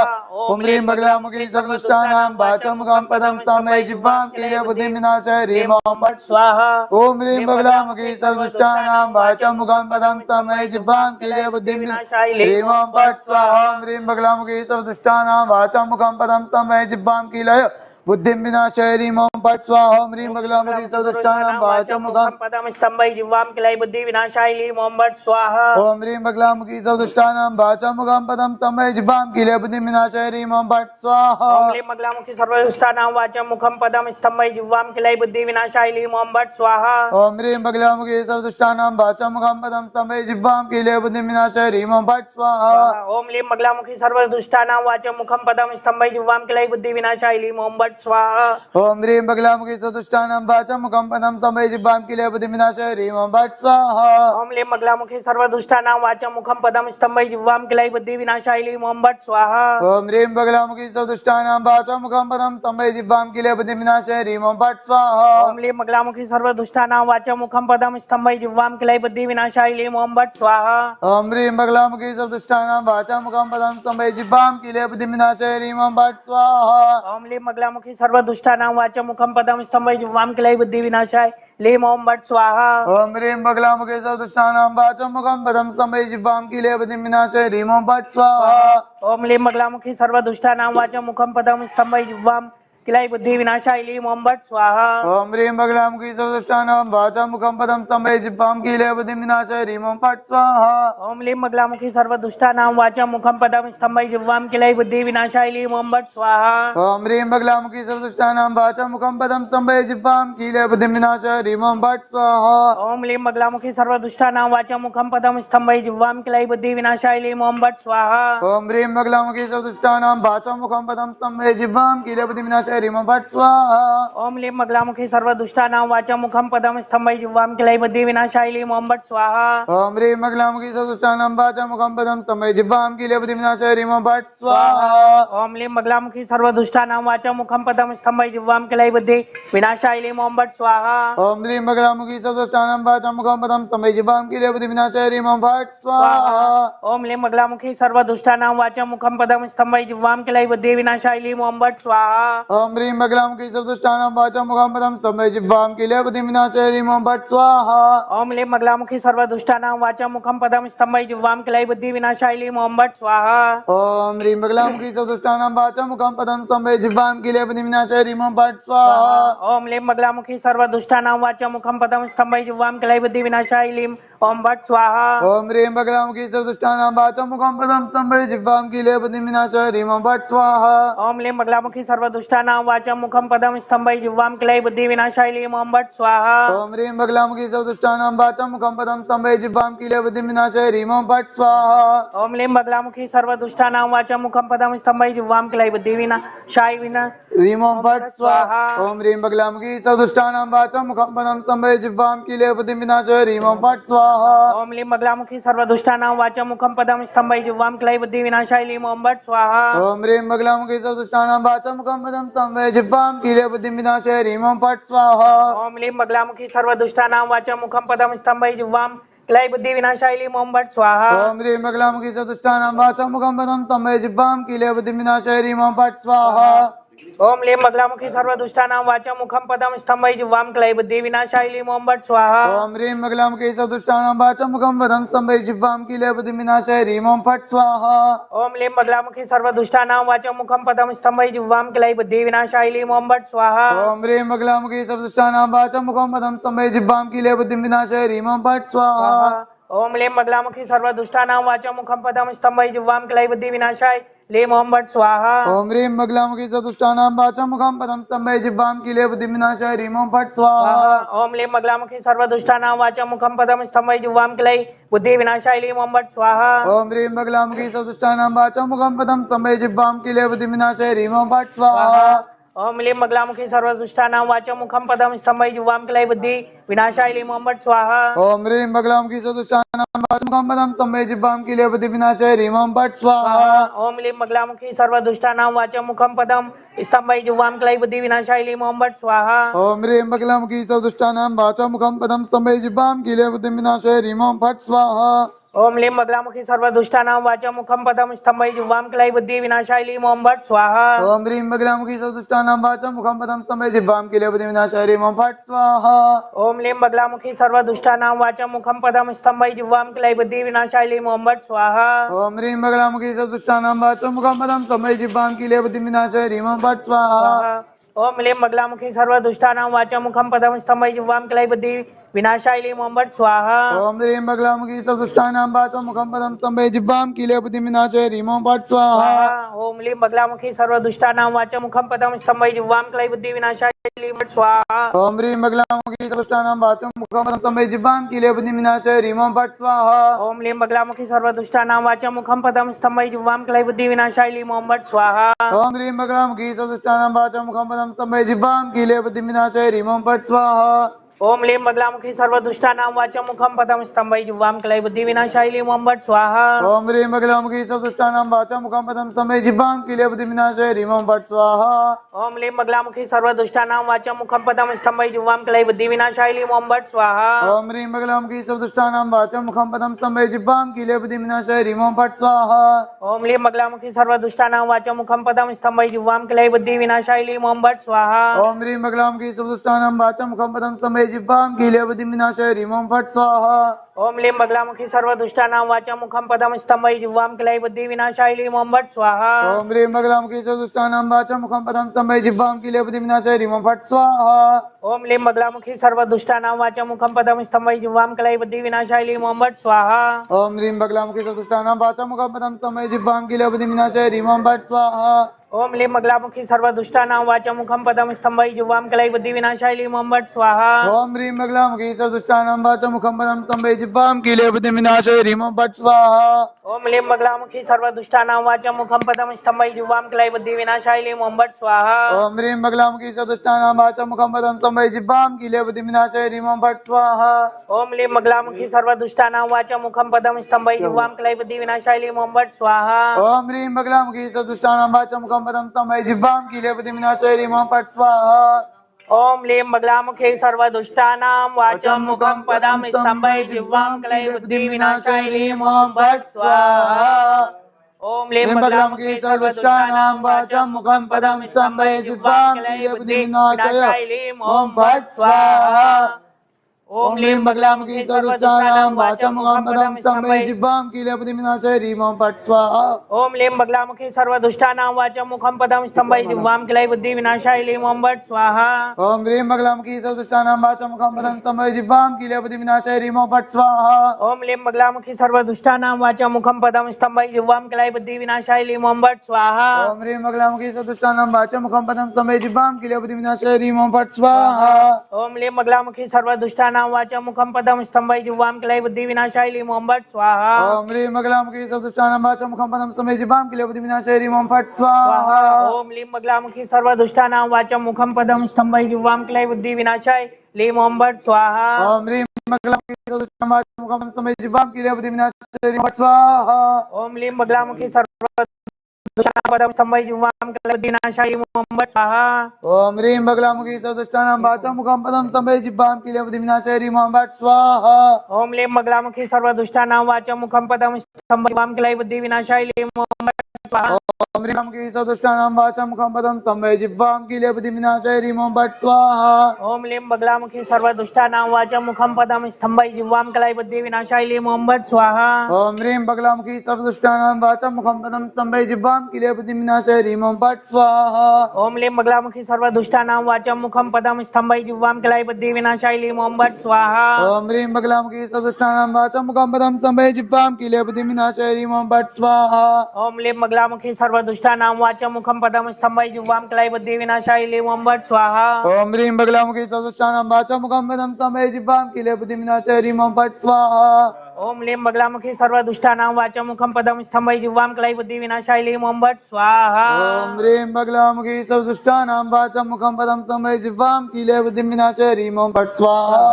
ॐ ह्रीं बगलामुखी सर्वदुष्टानां वाचं मुखं पदं स्तंभे जिह्वां किलै बुद्धिं विनाशाय ह्रीं ओं फट् स्वाहा ॐ ह्रीं बगलामुखी सर्वदुष्टानां वाचं मुखं पदं स्तंभे जिह्वां किलै बुद्धिं विनाशाय ह्रीं ओं फट् स्वाहा ह्रीं बगलामुखी सर्वदुष्टानां वाचं मुखं पदं स्तंभे जिह्वां किलै बुद्धिं विनाशाय ह्रीं ओं फट् स्वाहा ह्रीं बगलामुखी सर्वदुष्टानां वाचं मुखं पदं स्तंभे जिह्वां किलै बुद्धि विनाशाय ह्रीं ओं फट् स्वाहा ॐ ह्रीं बगलामुखी सर्वदुष्टानां वाचं मुखं पदं स्तंभे जिह्वां किलै बुद्धिं विनाशाय ह्रीं ओं फट् स्वाहा ॐ ह्रीं बगलामुखी सर्वदुष्टानां वाचं मुखं पदं स्तंभे जिह्वां किलै बुद्धि विनाशाय ह्रीं ओं फट् स्वाहा ॐ ह्रीं बगलामुखी सर्वदुष्टानां वाचं मुखं पदं स्तंभे जिह्वां किलै बुद्धिं विनाशाय ह्रीं ओं फट् स्वाहा ॐ ह्रीं बगलामुखी सर्वदुष्टानां वाचं मुखं पदं स्तंभे जिह्वां किलै बुद्धि विनाशाय ह्रीं ओं फट् स्वाहा ॐ ह्रीं बगलामुखी सर्वदुष्टानां वाचं मुखं पदं स्तंभे जिह्वां किलै बुद्धिं विनाशाय ह्रीं ओं फट् स्वाहा ॐ ह्रीं बगलामुखी सर्वदुष्टानां वाचं मुखं पदं स्तंभे जिह्वां किलै बुद्धि विनाशाय ह्रीं ओं फट् स्वाहा ॐ ह्रीं बगलामुखी सर्वदुष्टानां वाचं मुखं पदं स्तंभे जिह्वां किलै बुद्धिं विनाशाय ह्रीं ओं फट् स्वाहा ॐ ह्रीं बगलामुखी सर्वदुष्टानां वाचं मुखं पदं स्तंभे जिह्वां किलै बुद्धि विनाशाय ह्रीं ओं फट् स्वाहा ॐ ह्रीं बगलामुखी सर्वदुष्टानां वाचं मुखं पदं स्तंभे जिह्वां किलै बुद्धिं विनाशाय ह्रीं ओं फट् स्वाहा ॐ ह्रीं बगलामुखी सर्वदुष्टानां वाचं मुखं पदं स्तंभे जिह्वां किलै बुद्धि विनाशाय ह्रीं ओं फट् स्वाहा ॐ ह्रीं बगलामुखी सर्वदुष्टानां वाचं मुखं पदं स्तंभे जिह्वां किलै बुद्धिं विनाशाय ह्रीं ओं फट् स्वाहा ॐ ह्रीं बगलामुखी सर्वदुष्टानां वाचं मुखं पदं स्तंभे जिह्वां किलै बुद्धि विनाशाय ह्रीं ओं फट् स्वाहा ॐ ह्रीं बगलामुखी सर्वदुष्टानां वाचं मुखं पदं स्तंभे जिह्वां किलै बुद्धिं विनाशाय ह्रीं ओं फट् स्वाहा ॐ ह्रीं बगलामुखी सर्वदुष्टानां वाचं मुखं पदं स्तंभे जिह्वां किलै बुद्धि विनाशाय ह्रीं ओं फट् स्वाहा ॐ ह्रीं बगलामुखी सर्वदुष्टानां वाचं मुखं पदं स्तंभे जिह्वां किलै बुद्धिं विनाशाय ह्रीं ओं फट् स्वाहा ॐ ह्रीं बगलामुखी सर्वदुष्टानां वाचं मुखं पदं स्तंभे जिह्वां किलै बुद्धि विनाशाय ह्रीं ओं फट् स्वाहा ॐ ह्रीं बगलामुखी सर्वदुष्टानां वाचं मुखं पदं स्तंभे जिह्वां किलै बुद्धिं विनाशाय ह्रीं ओं फट् स्वाहा ॐ ह्रीं बगलामुखी सर्वदुष्टानां वाचं मुखं पदं स्तंभे जिह्वां किलै बुद्धि विनाशाय ह्रीं ओं फट् स्वाहा ॐ ह्रीं बगलामुखी सर्वदुष्टानां वाचं मुखं पदं स्तंभे जिह्वां किलै बुद्धिं विनाशाय ह्रीं ओं फट् स्वाहा ॐ ह्रीं बगलामुखी सर्वदुष्टानां वाचं मुखं पदं स्तंभे जिह्वां किलै बुद्धि विनाशाय ह्रीं ओं फट् स्वाहा ॐ ह्रीं बगलामुखी सर्वदुष्टानां वाचं मुखं पदं स्तंभे जिह्वां किलै बुद्धिं विनाशाय ह्रीं ओं फट् स्वाहा ॐ ह्रीं बगलामुखी सर्वदुष्टानां वाचं मुखं पदं स्तंभे जिह्वां किलै बुद्धि विनाशाय ह्रीं ओं फट् स्वाहा ॐ ह्रीं बगलामुखी सर्वदुष्टानां वाचं मुखं पदं स्तंभे जिह्वां किलै बुद्धिं विनाशाय ह्रीं ओं फट् स्वाहा ॐ ह्रीं बगलामुखी सर्वदुष्टानां वाचं मुखं पदं स्तंभे जिह्वां किलै बुद्धि विनाशाय ह्रीं ओं फट् स्वाहा ॐ ह्रीं बगलामुखी सर्वदुष्टानां वाचं मुखं पदं स्तंभे जिह्वां किलै बुद्धिं विनाशाय ह्रीं ओं फट् स्वाहा ॐ ह्रीं बगलामुखी सर्वदुष्टानां वाचं मुखं पदं स्तंभे जिह्वां किलै बुद्धि विनाशाय ह्रीं ओं फट् स्वाहा ॐ ह्रीं बगलामुखी सर्वदुष्टानां वाचं मुखं पदं स्तंभे जिह्वां किलै बुद्धिं विनाशाय ह्रीं ओं फट् स्वाहा ॐ ह्रीं बगलामुखी सर्वदुष्टानां वाचं मुखं पदं स्तंभे जिह्वां किलै बुद्धि विनाशाय ह्रीं ओं फट् स्वाहा ॐ ह्रीं बगलामुखी सर्वदुष्टानां वाचं मुखं पदं स्तंभे जिह्वां किलै बुद्धिं विनाशाय ह्रीं ओं फट् स्वाहा ॐ ह्रीं बगलामुखी सर्वदुष्टानां वाचं मुखं पदं स्तंभे जिह्वां किलै बुद्धि विनाशाय ह्रीं ओं फट् स्वाहा ॐ ह्रीं बगलामुखी सर्वदुष्टानां वाचं मुखं पदं स्तंभे जिह्वां किलै बुद्धिं विनाशाय ह्रीं ओं फट् स्वाहा ॐ ह्रीं बगलामुखी सर्वदुष्टानां वाचं मुखं पदं स्तंभे जिह्वां किलै बुद्धि विनाशाय ह्रीं ओं फट् स्वाहा ॐ ह्रीं बगलामुखी सर्वदुष्टानां वाचं मुखं पदं स्तंभे जिह्वां किलै बुद्धिं विनाशाय ह्रीं ओं फट् स्वाहा ॐ ह्रीं बगलामुखी सर्वदुष्टानां वाचं मुखं पदं स्तंभे जिह्वां किलै बुद्धि विनाशाय ह्रीं ओं फट् स्वाहा ॐ ह्रीं बगलामुखी सर्वदुष्टानां वाचं मुखं पदं स्तंभे जिह्वां किलै बुद्धिं विनाशाय ह्रीं ओं फट् स्वाहा ॐ ह्रीं बगलामुखी सर्वदुष्टानां वाचं मुखं पदं स्तंभे जिह्वां किलै बुद्धि विनाशाय ह्रीं ओं फट् स्वाहा ॐ ह्रीं बगलामुखी सर्वदुष्टानां वाचं मुखं पदं स्तंभे जिह्वां किलै बुद्धिं विनाशाय ह्रीं ओं फट् स्वाहा ॐ ह्रीं बगलामुखी सर्वदुष्टानां वाचं मुखं पदं स्तंभे जिह्वां किलै बुद्धि विनाशाय ह्रीं ओं फट् स्वाहा ॐ ह्रीं बगलामुखी सर्वदुष्टानां वाचं मुखं पदं स्तंभे जिह्वां किलै बुद्धिं विनाशाय ह्रीं ओं फट् स्वाहा ओम लीं बगलामुखी सर्वदुष्टानां वाचा मुखं पदं स्तंभै जिह्वां क्लै बुद्धि विनाशाय लीं ओम भट्ट स्वाहा। ओम ह्रीं बगलामुखी सदुष्टानां वाचा मुखं पदं स्तंभै जिह्वां किले बुद्धि विनाशाय ह्रीं ओम फट् स्वाहा। ओम लीं बगलामुखी सर्वदुष्टानां वाचा मुखं पदं स्तंभै जिह्वां क्लै बुद्धि विनाशाय लीं ओम भट्ट स्वाहा। ओम ह्रीं बगलामुखी सदुष्टानां वाचा मुखं पदं स्तंभै जिह्वां किले बुद्धि विनाशाय ह्रीं ओम फट् स्वाहा। ओम लीं बगलामुखी सर्वदुष्टानां वाचा मुखं पदं स्तंभै जिह्वां क्लै बुद्धि विनाशाय लीं ओम भट्ट स्वाहा। ओम ह्रीं बगलामुखी सदुष्टानां वाचा मुखं पदं स्तंभै जिह्वां किले बुद्धि विनाशाय ह्रीं ओम फट् स्वाहा। ओम लीं बगलामुखी सर्वदुष्टानां वाचा मुखं पदं स्तंभै जिह्वां क्लै बुद्धि विनाशाय लीं ओम भट्ट स्वाहा। ओम ह्रीं बगलामुखी सदुष्टानां वाचा मुखं पदं स्तंभै जिह्वां किले बुद्धि विनाशाय ह्रीं ओम फट् स्वाहा। ओम लीं बगलामुखी सर्वदुष्टानां वाचा मुखं पदं स्तंभै जिह्वां क्लै बुद्धि विनाशाय लीं ओम भट्ट स्वाहा। ओम ह्रीं बगलामुखी सदुष्टानां वाचा मुखं पदं स्तंभै जिह्वां किले बुद्धि विनाशाय ह्रीं ओम फट् स्वाहा। ओम लीं बगलामुखी सर्वदुष्टानां वाचा मुखं पदं स्तंभै जिह्वां क्लै बुद्धि विनाशाय लीं ओम भट्ट स्वाहा। ओम ह्रीं बगलामुखी सदुष्टानां वाचा मुखं पदं स्तंभै जिह्वां किले बुद्धि विनाशाय ह्रीं ओम फट् स्वाहा। ओम लीं बगलामुखी सर्वदुष्टानां वाचा मुखं पदं स्तंभै जिह्वां क्लै बुद्धि विनाशाय लीं ओम भट्ट स्वाहा। ओम ह्रीं बगलामुखी सदुष्टानां वाचा मुखं पदं स्तंभै जिह्वां किले बुद्धि विनाशाय ह्रीं ओम फट् स्वाहा। ओम लीं बगलामुखी सर्वदुष्टानां वाचा मुखं पदं स्तंभै जिह्वां क्लै बुद्धि विनाशाय लीं भट्ट स्वाहा। ओम ह्रीं बगलामुखी सदुष्टानां वाचा मुखं पदं स्तंभै जिह्वां किले बुद्धि विनाशाय ह्रीं ओम फट् स्वाहा। ओम लीं बगलामुखी सर्वदुष्टानां वाचा मुखं पदं स्तंभै जिह्वां क्लै बुद्धि विनाशाय लीं ओम भट्ट स्वाहा। ओम ह्रीं बगलामुखी सदुष्टानां वाचा मुखं पदं स्तंभै जिह्वां किले बुद्धि विनाशाय ह्रीं ओम फट् स्वाहा। ओम लीं बगलामुखी सर्वदुष्टानां वाचा मुखं पदं स्तंभै जिह्वां क्लै बुद्धि विनाशाय लीं ओम भट्ट स्वाहा। ओम ह्रीं बगलामुखी सदुष्टानां वाचा मुखं पदं स्तंभै जिह्वां किले बुद्धि विनाशाय ह्रीं ओम फट् स्वाहा। ओम लीं बगलामुखी सर्वदुष्टानां वाचा मुखं पदं स्तंभै जिह्वां क्लै बुद्धि विनाशाय लीं ओम भट्ट स्वाहा। ओम ह्रीं बगलामुखी सदुष्टानां वाचा मुखं पदं स्तंभै जिह्वां किले बुद्धि विनाशाय ह्रीं ओम फट् स्वाहा। ओम लीं बगलामुखी सर्वदुष्टानां वाचा मुखं पदं स्तंभै जिह्वां क्लै बुद्धि विनाशाय लीं ओम भट्ट स्वाहा। ओम ह्रीं बगलामुखी सदुष्टानां वाचा मुखं पदं स्तंभै जिह्वां किले बुद्धि विनाशाय ह्रीं ओम फट् स्वाहा। ओम लीं बगलामुखी सर्वदुष्टानां वाचा मुखं पदं स्तंभै जिह्वां क्लै बुद्धि विनाशाय लीं ओम भट्ट स्वाहा। ओम ह्रीं बगलामुखी सदुष्टानां वाचा मुखं पदं स्तंभै जिह्वां किले बुद्धि विनाशाय ह्रीं ओम फट् स्वाहा। ओम लीं बगलामुखी सर्वदुष्टानां वाचा मुखं पदं स्तंभै जिह्वां क्लै बुद्धि विनाशाय लीं ओम भट्ट स्वाहा। ओम ह्रीं बगलामुखी सदुष्टानां वाचा मुखं पदं स्तंभै जिह्वां किले बुद्धि विनाशाय ह्रीं ओम फट् स्वाहा। ओम लीं बगलामुखी सर्वदुष्टानां वाचा मुखं पदं स्तंभै जिह्वां क्लै बुद्धि विनाशाय लीं ओम भट्ट स्वाहा। ओम ह्रीं बगलामुखी सदुष्टानां वाचा मुखं पदं स्तंभै जिह्वां किले बुद्धि विनाशाय ह्रीं ओम फट् स्वाहा। ओम लीं बगलामुखी सर्वदुष्टानां वाचा मुखं पदं स्तंभै जिह्वां क्लै बुद्धि विनाशाय लीं ओम भट्ट स्वाहा। ओम ह्रीं बगलामुखी सदुष्टानां वाचा मुखं पदं स्तंभै जिह्वां किले बुद्धि विनाशाय ह्रीं ओम फट् स्वाहा। ओम लीं बगलामुखी सर्वदुष्टानां वाचा मुखं पदं स्तंभै जिह्वां क्लै बुद्धि विनाशाय लीं ओम भट्ट स्वाहा। ओम ह्रीं बगलामुखी सदुष्टानां वाचा मुखं पदं स्तंभै जिह्वां किले बुद्धि विनाशाय ह्रीं ओम फट् स्वाहा। ओम लीं बगलामुखी सर्वदुष्टानां वाचा मुखं पदं स्तंभै जिह्वां क्लै बुद्धि विनाशाय लीं ओम भट्ट स्वाहा। ओम लीं बगलामुखी सर्वदुष्टानां वाचा मुखं पदं स्तंभै जिह्वां क्लै बुद्धि विनाशाय लीं ओम भट्ट स्वाहा। ओम लीं बगलामुखी सर्वदुष्टानां वाचा मुखं पदं स्तंभै जिह्वां किले बुद्धि विनाशाय ह्रीं ओम फट् स्वाहा। ओम लीं बगलामुखी सर्वदुष्टानां वाचा मुखं पदं स्तंभै जिह्वां क्लै बुद्धि विनाशाय लीं ओम भट्ट स्वाहा। ओम ह्रीं बगलामुखी सदुष्टानां वाचा मुखं पदं स्तंभै जिह्वां किले बुद्धि विनाशाय ह्रीं ओम फट् स्वाहा। ओम लीं बगलामुखी सर्वदुष्टानां वाचा मुखं पदं स्तंभै जिह्वां क्लै बुद्धि विनाशाय लीं ओम भट्ट स्वाहा। ओम ह्रीं बगलामुखी सदुष्टानां वाचा मुखं पदं स्तंभै जिह्वां किले बुद्धि विनाशाय ह्रीं ओम फट् स्वाहा। ओम लीं बगलामुखी सर्वदुष्टानां वाचा मुखं पदं स्तंभै जिह्वां क्लै बुद्धि विनाशाय लीं ओम भट्ट स्वाहा। ओम ह्रीं बगलामुखी सदुष्टानां वाचा मुखं पदं स्तंभै जिह्वां किले बुद्धि विनाशाय ह्रीं ओम फट् स्वाहा। ओम लीं बगलामुखी सर्वदुष्टानां वाचा मुखं पदं स्तंभै जिह्वां क्लै बुद्धि विनाशाय लीं ओम भट्ट स्वाहा। ओम ह्रीं बगलामुखी सदुष्टानां वाचा मुखं पदं स्तंभै जिह्वां किले बुद्धि विनाशाय ह्रीं ओम फट् स्वाहा। ओम लीं बगलामुखी सर्वदुष्टानां पदं स्तंभै जिह्वां क्लै बुद्धि विनाशाय लीं ओम भट्ट स्वाहा। ओम ह्रीं बगलामुखी सदुष्टानां वाचा मुखं पदं स्तंभै जिह्वां किले बुद्धि विनाशाय ह्रीं ओम फट् स्वाहा। ओम लीं बगलामुखी सर्वदुष्टानां वाचा मुखं पदं स्तंभै जिह्वां क्लै बुद्धि विनाशाय लीं ओम भट्ट स्वाहा ओम ह्रीं केशवदुष्टानां वाचं मुखं पदं स्तम्भे जिह्वां कीलयपतिविनाशाय ह्रीं ओं फट् स्वाहा ओम लीं बगलामुखी सर्वदुष्टानां वाचं मुखं पदं स्तंभै जिह्वां कलयबुद्धि विनाशाय लीं ओम भट् स्वाहा ओम ह्रीं बगलामुखी सर्वदुष्टानां वाचं मुखं पदं स्तम्भे जिह्वां कीलयपतिविनाशाय ह्रीं ओं फट् स्वाहा ओम लीं बगलामुखी सर्वदुष्टानां वाचं मुखं पदं स्तंभै जिह्वां कलयबुद्धि विनाशाय लीं ओम भट् स्वाहा ओम ह्रीं बगलामुखी सर्वदुष्टानां वाचं मुखं पदं स्तम्भे जिह्वां कीलयपतिविनाशाय ह्रीं ओं फट् स्वाहा ओम लीं बगलामुखी सर्वदुष्टानां वाचं मुखं पदं स्तंभै जिह्वां कलयबुद्धि विनाशाय लीं ओम भट्ट स्वाहा ओम ह्रीं बगलामुखी सर्वदुष्टानां वाचं मुखं पदं स्तम्भे जिह्वां कीलयपतिविनाशाय ह्रीं ओं फट् स्वाहा ओम लीं बगलामुखी सर्वदुष्टानां वाचं मुखं पदं स्तंभै जिह्वां कलयबुद्धि विनाशाय लीं ओम भट्ट स्वाहा ओम ह्रीं बगलामुखी सर्वदुष्टानां वाचं मुखं पदं स्तम्भे जिह्वां कीलयपतिविनाशाय ह्रीं ओं फट् स्वाहा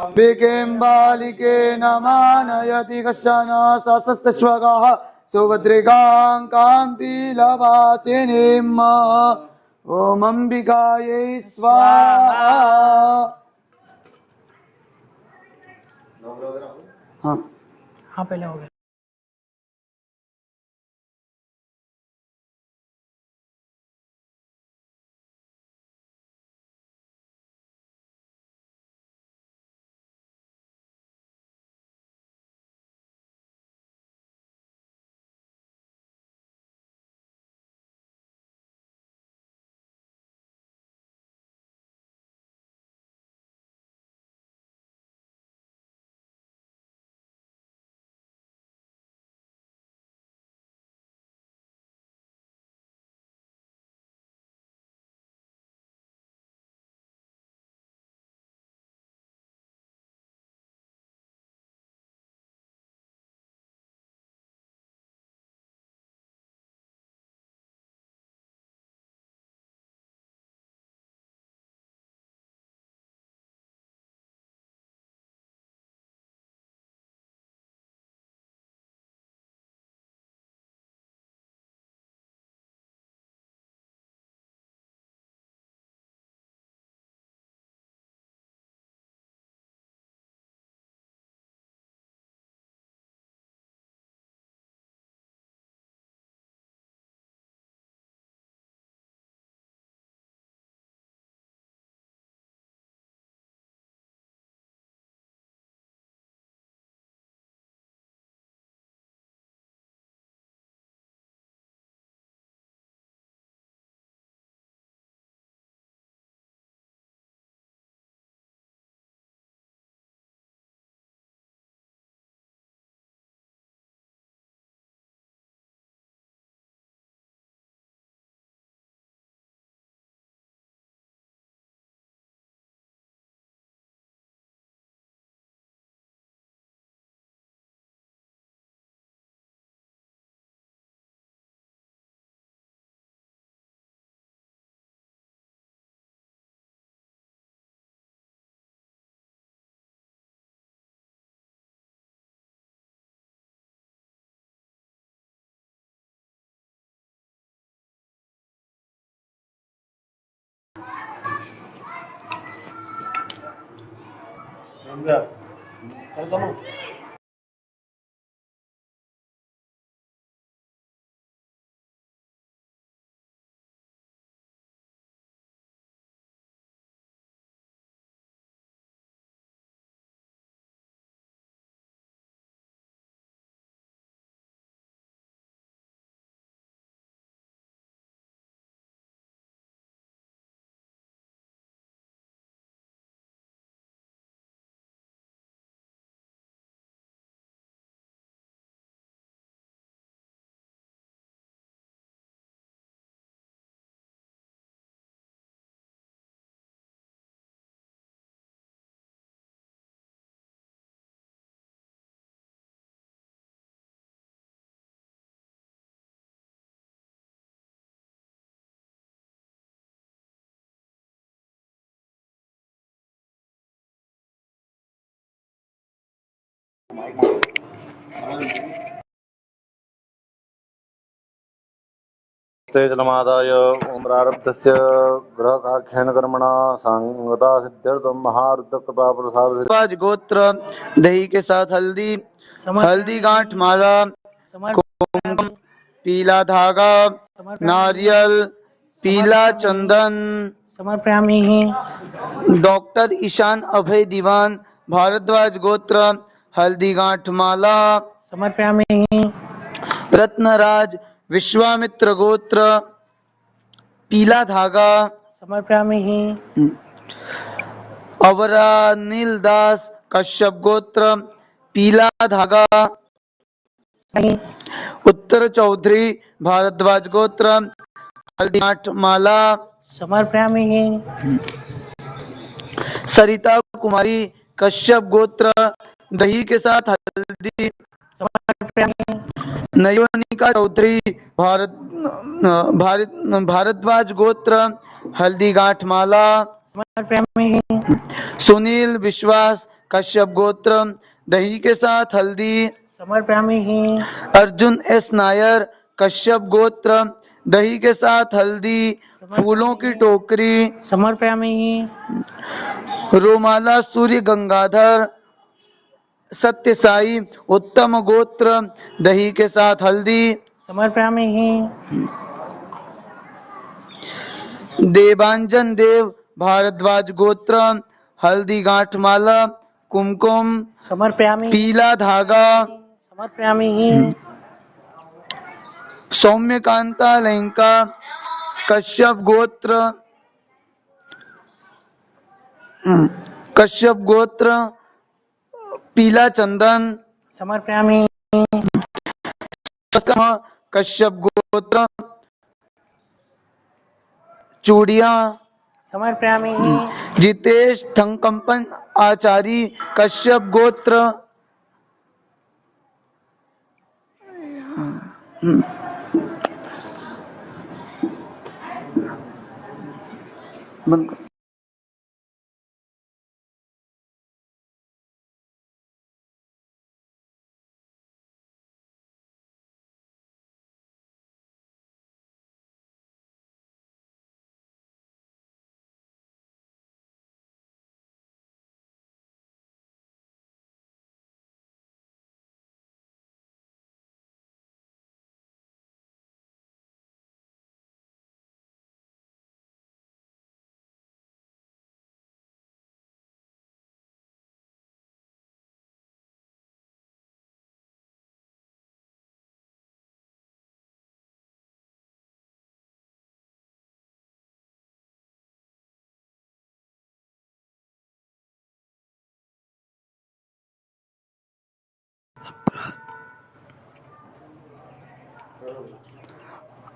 अम्बिकें बालिके नमानयति कश्चन सशस्तश्वगः सुभद्रिकां काम्पीलवासिनीम् ओम अंबिकायै स्वाहा हाँ हाँ पहले हो गया जलमादाय ओम प्रारब्धस्य ग्रहकाख्येन कर्मणा सांगता सिद्ध्यर्थम महारुद्रकृपा प्रसाद आज गोत्र दही के साथ हल्दी गांठ माला समर्पयामि पीला धागा, नारियल, पीला चंदन। समर्पयामि। डॉक्टर ईशान अभय दीवान, भारद्वाज गोत्र, हल्दी गांठ माला। समर्पयामि। रत्नराज, विश्वामित्र गोत्र, पीला धागा। समर्पयामि। अवरानील दास, कश्यप गोत्र, पीला धागा। उत्तर चौधरी, भारद्वाज गोत्र, हल्दी गांठ माला। समर्पयामि। सरिता कुमारी, कश्यप गोत्र, दही के साथ हल्दी। समर्पयामि। नयोनिका चौधरी, भारद्वाज गोत्र, हल्दी गांठ माला। समर्पयामि। सुनील विश्वास, कश्यप गोत्र, दही के साथ हल्दी। समर्पयामि। अर्जुन एस नायर, कश्यप गोत्र, दही के साथ हल्दी, फूलों की टोकरी। समर्पयामि। रोमाला सूर्य गंगाधर, सत्य साई, उत्तम गोत्र, दही के साथ हल्दी। समर्पयामि। देवांजन देव, भारद्वाज गोत्र, हल्दी गांठ माला, कुमकुम, समर्पयामि। पीला धागा। समर्पयामि। सौम्यकांता लंका, कश्यप गोत्र, पीला चंदन। समर्पयामि। कश्यप गोत्र, चूड़ियां। समर्पयामि। जितेश थंकंपन आचारी, कश्यप गोत्र, बंद कर।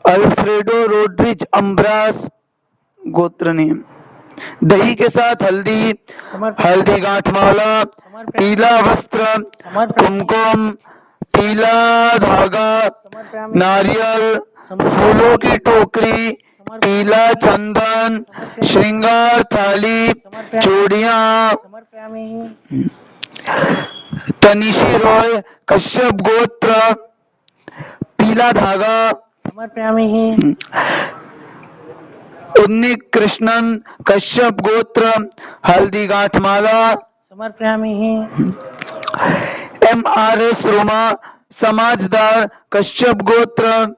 अल्फ्रेडो रोड्रिज अम्ब्रास, गोत्र नेम, दही के साथ हल्दी, हल्दी गांठ माला, पीला वस्त्र, कुमकुम, पीला धागा, नारियल, फूलों की टोकरी, पीला चंदन, श्रृंगार थाली, चूड़ियां। तनिषी रॉय, कश्यप गोत्र, पीला धागा। समर्पयामि। उन्नीक कृष्णन, कश्यप गोत्र, हल्दी गांठ माला। समर्पयामि। MRS रोमा, समाजदार, कश्यप गोत्र,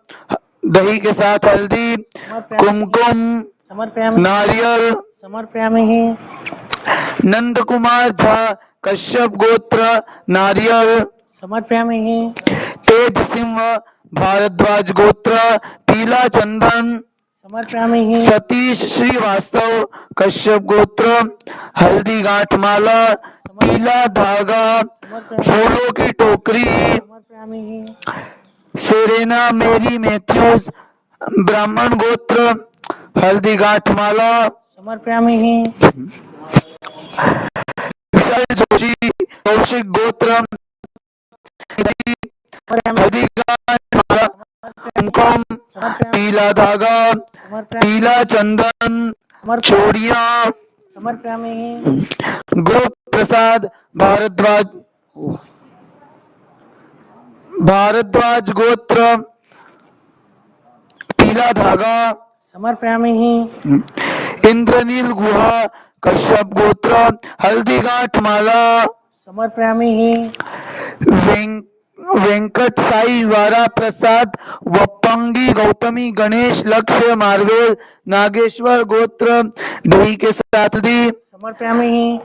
दही के साथ हल्दी, कुमकुम, समर्पयामि। नारियल। समर्पयामि। नंद कुमार झा, कश्यप गोत्र, नारियल। समर्पयामि। तेज सिंह, भारद्वाज गोत्र, पीला चंदन। समर्पयामि। सतीश श्रीवास्तव, कश्यप गोत्र, हल्दी गांठ माला, पीला धागा, फूलों की टोकरी। समर्पयामि। सेरेना मेरी मैथ्यूज, ब्राह्मण गोत्र, हल्दी गांठ माला। समर्पयामि। विशाल जोशी, कौशिक गोत्र, हल्दी गांठ माला, कुमकुम, पीला धागा, पीला चंदन, चूड़ियां। समर्पयामि। गुरु प्रसाद, भारद्वाज गोत्र, पीला धागा। समर्पयामि। इंद्रनील गुहा, कश्यप गोत्र, हल्दी गांठ माला। समर्पयामि। वेंकट साई वारा प्रसाद वप्पंगी गौतमी गणेश लक्ष्य मार्वेल नागेश्वर गोत्र दही के साथ दी समर्पयामि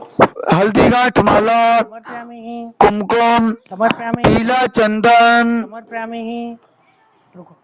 हल्दीघाट माला समर्पयामि कुमकुम समर्पयामि पीला चंदन समर्पयामि। रुको।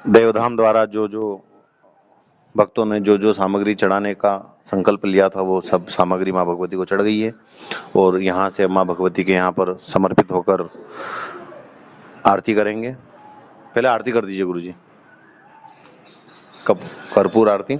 देवधाम द्वारा जो जो भक्तों ने जो जो सामग्री चढ़ाने का संकल्प लिया था वो सब सामग्री माँ भगवती को चढ़ गई है और यहाँ से माँ भगवती के यहाँ पर समर्पित होकर आरती करेंगे। पहले आरती कर दीजिए गुरुजी, कर्पूर आरती।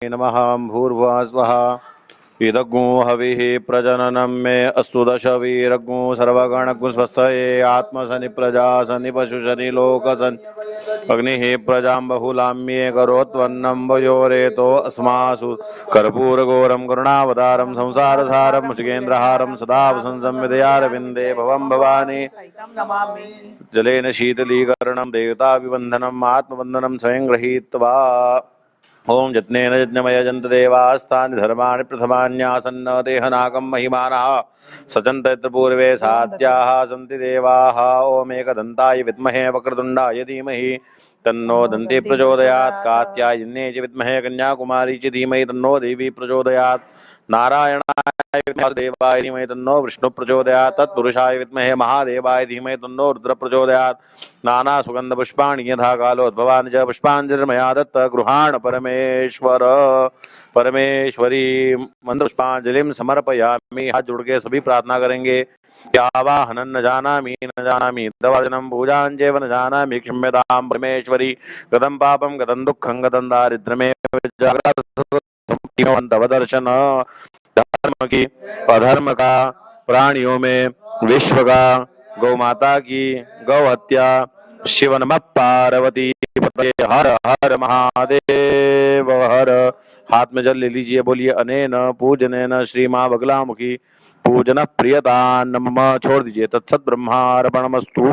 नमः भूर्भुवः स्वः इदग्गो हविः प्रजननं मे अस्तु दशवीरग्गो सर्वगणग्गो स्वस्तये आत्मशनि प्रजा शनि पशु शनि लोक शनि अग्निः प्रजां बहुलाम्ये करोत्वन्नं वयोरेतो अस्मासु कर्पूरघोरं करुणावतारं संसारसारं मुचगेन्द्रहारं सदा वसंसं विदयारविन्दे भवं भवानी जलेन शीतलीकरणं देवताभिवन्दनम् आत्मवन्दनं स्वयं गृहीत्वा ओम यज्ञेन यज्ञमय जंत देवास्तानि धर्माणि प्रथमान्यासन्न देहनागम महिमानः सचन्त यत्र पूर्वे सात्याः सन्ति देवाः ओम एकदन्ताय विद्महे वक्रतुण्डाय धीमहि तन्नो दन्ति प्रचोदयात् कात्यायन्ये च विद्महे कन्याकुमारी च धीमहि तन्नो देवी प्रचोदयात् नारायणाय विद्महे देवाय धीमहि तन्नो विष्णु प्रचोदयात् तत्पुरुषाय विद्महे महादेवाय धीमहि तन्नो रुद्र प्रचोदयात् नाना सुगंध पुष्पाणि यथा कालोद्भवानि च पुष्पाञ्जलिर्मया दत्त गृहाण परमेश्वर परमेश्वरी मंत्र पुष्पांजलिम समर्पयामि। हाथ जोड़ के सभी प्रार्थना करेंगे। आवाहनं न जानामि दवर्जनं पूजाञ्चैव न जानामि क्षम्यतां परमेश्वरी गतं पापं गतं दुःखं गतं दारिद्र्यमेव तव दर्शन धर्म की अधर्म का प्राणियों में विश्व का गौ माता की गौ हत्या शिव नमः पार्वती पतये हर हर महादेव हर। हाथ में जल ले लीजिए, बोलिए अनेन पूजनेन श्री माँ बगलामुखी पूजन प्रियता नमः। छोड़ दीजिए। तत्सत ब्रह्मार्पणमस्तु।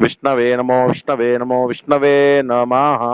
विष्णवे नमो विष्णवे नमो विष्णवे नमः।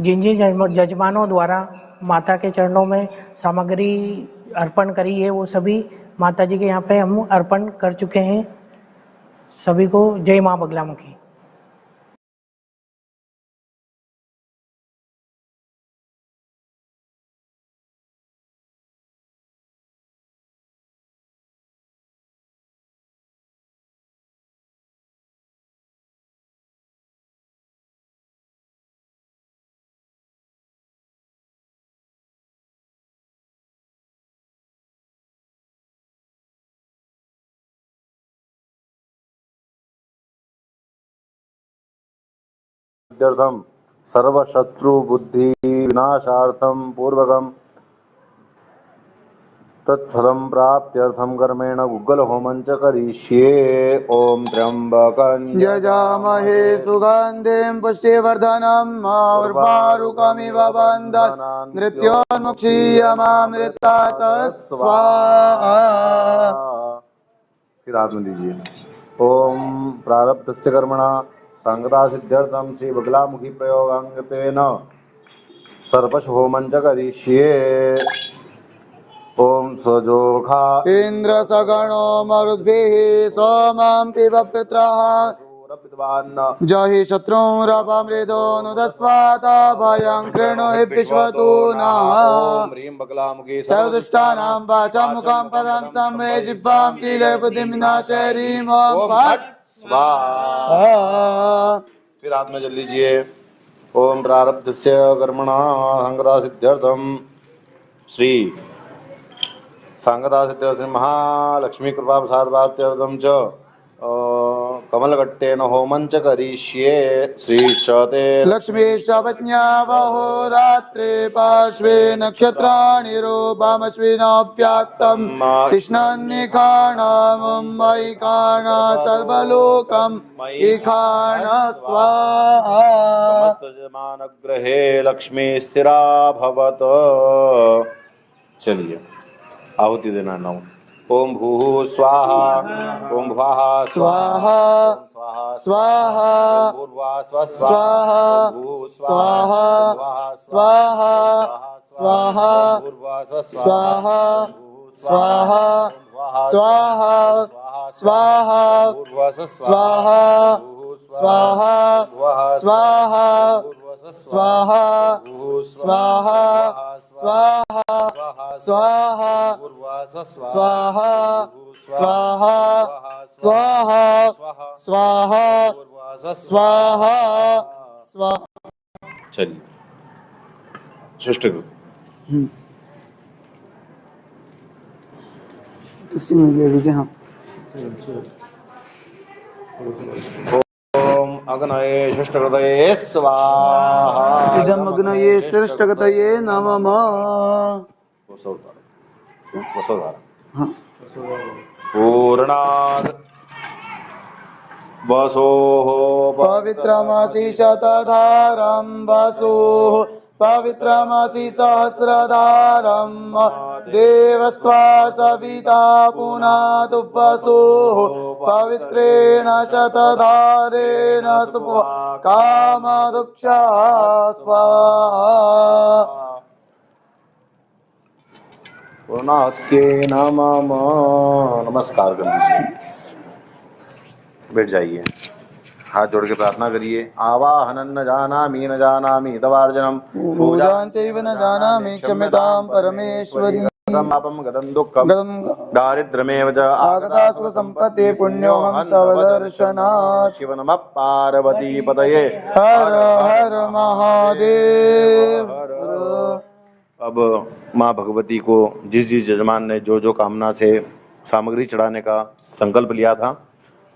जिन जिन जजमानों द्वारा माता के चरणों में सामग्री अर्पण करी है वो सभी माता जी के यहाँ पे हम अर्पण कर चुके हैं। सभी को जय माँ बगलामुखी। सिद्ध्यर्थम सर्वशत्रु बुद्धि विनाशार्थम पूर्वकम तत्फलम प्राप्त्यर्थम कर्मेण गुग्गल होमं च करिष्ये। ओम त्र्यंबकं यजामहे सुगन्धिं पुष्टिवर्धनम् उर्वारुकमिव बन्धनान् मृत्योन्मुक्षीयमामृतात् स्वाहा। फिर हाथ में दीजिए। ओम प्रारब्धस्य कर्मणा संगता सिद्ध्यर्थम श्री बगलामुखी प्रयोगांगतेन सर्पश होमं च करिष्ये। ओम स्वजोखा इन्द्र सगणो मरुद्भिः सोमं पिब पित्रः जहि शत्रुरपमृदो नुदस्वात भयं कृणु हि विश्वतु नः। ओम ह्रीं बगलामुखी सर्वदुष्टानां वाचां मुखं पदं स्तम्भे जिह्वां कीले बुद्धिं विनाशय ह्रीं ॐ फट् स्वाहा। फिर हाथ में जल लीजिए। ओम प्रारब्धस्य कर्मणा संगता सिद्ध्यर्थम श्री सांगता सिद्ध्यर्थम महालक्ष्मी कृपा प्रसाद प्राप्त्यर्थम च कमलगट्टेन होमं च करिष्ये। श्री चते लक्ष्मीशपत्न्या वहोरात्रे पार्श्वे नक्षत्राणि रूपमश्विनोऽप्यात्तम् कृष्णन्निखाणामुम्बैकाण सर्वलोकम् इखाण स्वाहा। समस्त जमानग्रहे लक्ष्मी स्थिरा भवत। चलिए आहुति देना नाम। ओम भूः स्वाहा ओम भुवः स्वाहा स्वाहा ओम भूर्भुवः स्वः स्वाहा ओम भूः स्वाहा ओम भुवः स्वाहा स्वाहा ओम भूर्भुवः स्वः स्वाहा ओम भूः स्वाहा ओम भुवः स्वाहा स्वाहा ओम भूर्भुवः स्वः स्वाहा ओम भूः स्वाहा ओम भुवः स्वाहा ओम भूर्भुवः स्वः स्वाहा ओम भूः स्वाहा स्वाहा स्वाहा भूर्भुवः स्वः स्वाहा स्वाहा स्वाहा स्वाहा स्वाहा स्वाहा। चलिए श्रेष्ठ गुरु। इसी में ले लीजिए। हाँ ओम अग्नये शिष्टकृतये स्वाहा। इदम् अग्नये श्रेष्ठगतये नमः। वसोधारा हाँ पूर्णात् वसोः पवित्रमसि शतधारं वसुः पवित्रमसि सहस्रधारं देवस्त्वा सविता पुनातु वसुः पवित्रेण शतधारेण सुवा कामदुक्षा स्वाहा। पूर्णास्ते नमः। नमस्कार कर लीजिए, बैठ जाइए, हाथ जोड़ के प्रार्थना करिए। आवाहनं न जानामि तवार्जनम पूजां चैव न जानामि क्षम्यतां परमेश्वरी। पापं गतं दुःखं दारिद्र्यमेव च आगता सुखसम्पत्तिः पुण्योऽहं तव दर्शनात्। शिव नमः पार्वती पतये हर हर महादेव। अब माँ भगवती को जिस जिस यजमान ने जो जो कामना से सामग्री चढ़ाने का संकल्प लिया था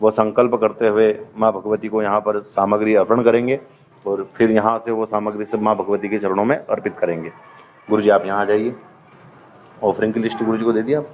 वो संकल्प करते हुए माँ भगवती को यहाँ पर सामग्री अर्पण करेंगे और फिर यहाँ से वो सामग्री सब माँ भगवती के चरणों में अर्पित करेंगे। गुरु जी आप यहाँ आ जाइए। ऑफरिंग की लिस्ट गुरु जी को दे दिया आप।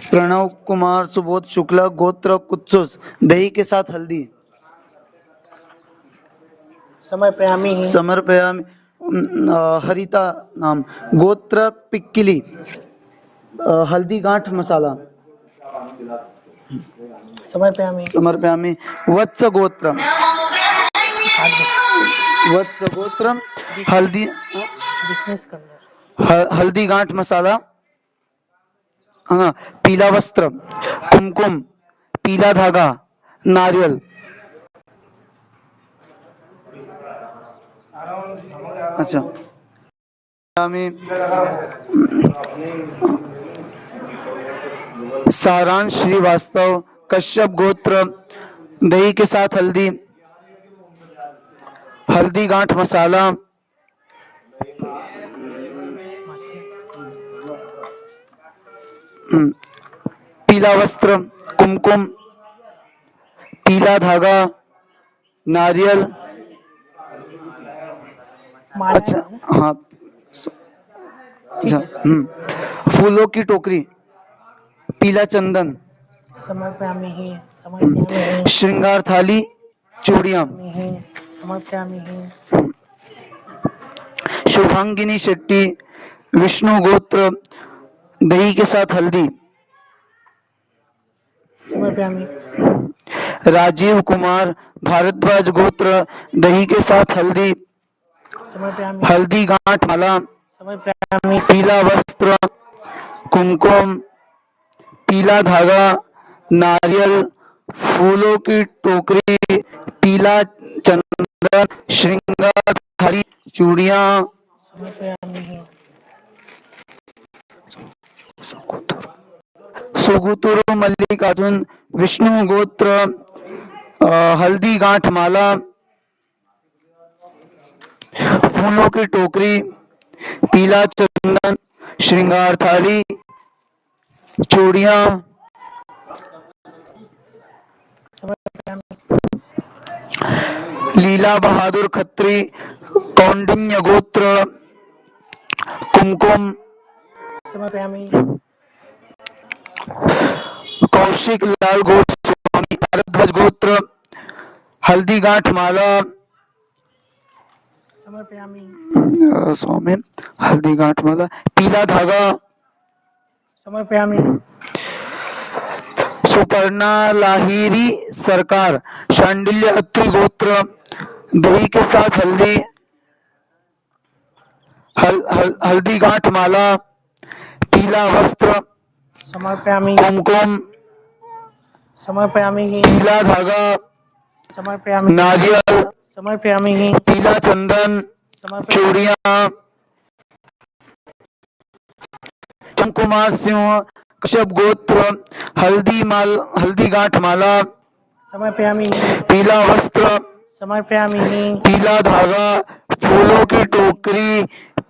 प्रणव कुमार सुबोध शुक्ला गोत्र कुत्सुस दही के साथ हल्दी समर्पयामि समर्पयामि। हरिता नाम गोत्र पिक्किली हल्दी गांठ मसाला समर्पयामि समर्पयामि। वत्स गोत्र हल्दी बिजनेस करना हल्दी गांठ मसाला हाँ पीला वस्त्र कुमकुम पीला धागा नारियल अच्छा सारांश श्रीवास्तव कश्यप गोत्र दही के साथ हल्दी हल्दी गांठ मसाला पीला वस्त्र कुमकुम पीला धागा नारियल अच्छा हाँ अच्छा फूलों की टोकरी पीला चंदन समर्पयामि श्रृंगार थाली चूड़ियां समर्पयामि शुभांगिनी शेट्टी विष्णु गोत्र दही के साथ हल्दी समर्पयामि राजीव कुमार भारद्वाज गोत्र दही के साथ हल्दी समर्पयामि हल्दी गांठ माला समर्पयामि पीला वस्त्र कुमकुम पीला धागा नारियल फूलों की टोकरी पीला चंदन श्रृंगार थाली चूड़ियां समर्पयामि सुगुतुरु मल्लिकार्जुन विष्णु गोत्र हल्दी गांठ माला फूलों की टोकरी पीला चंदन श्रृंगार थाली चूड़ियां लीला बहादुर खत्री कौंडिन्य गोत्र कुमकुम समर्पयामि कौशिक लाल गोस्वामी भारद्वाज गोत्र हल्दी गांठ माला समर्पयामि स्वामी हल्दी गांठ माला पीला धागा समर्पयामि सुपर्णा लाहिरी सरकार शांडिल्य अत्रि गोत्र दही के साथ हल्दी हल्दी गांठ माला पीला वस्त्र समर्पयामि कुमकुम समर्पयामि पीला धागा समर्पयामि नारियल समर्पयामि पीला चंदन चूड़ियां कुमार सिंह कश्यप गोत्र हल्दी गांठ माला समर्पयामि पीला वस्त्र समर्पयामि पीला धागा फूलों की टोकरी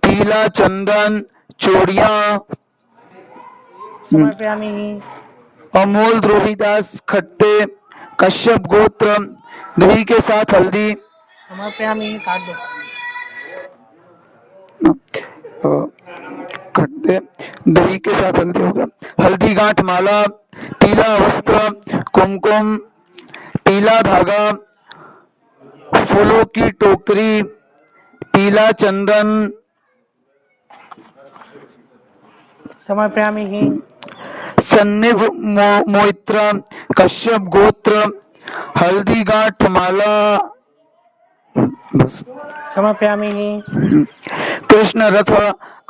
पीला चंदन चूड़ियां समर्पयामि अमोल द्रोहीदास खट्टे कश्यप गोत्र दही के साथ हल्दी समर्पयामि काट दो खट्टे दही के साथ हल्दी हो गया हल्दी गांठ माला पीला वस्त्र कुमकुम पीला धागा फूलों की टोकरी पीला चंदन समर्पयामि सन्निभ मोइत्र कश्यप गोत्र हल्दी गांठ माला बस समर्पयामि कृष्ण रथ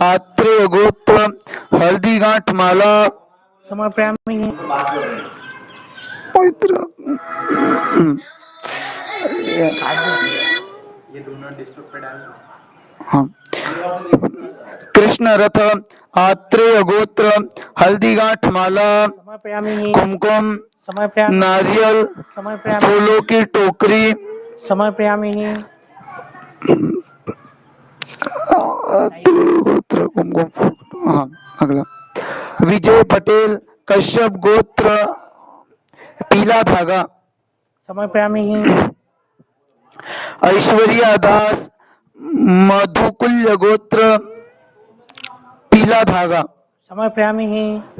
आत्रेय गोत्र हल्दी गांठ माला समर्पयामि मोइत्र हाँ कृष्ण रथ आत्रेय गोत्र हल्दी गांठ माला समर्पयामि कुमकुम समर्पयामि नारियल समर्पयामि फूलों की टोकरी समर्पयामि गोत्र कुमकुम हाँ अगला विजय पटेल कश्यप गोत्र पीला धागा समर्पयामि ऐश्वर्या दास मधुकुल्य गोत्र पीला धागा समर्पयामि।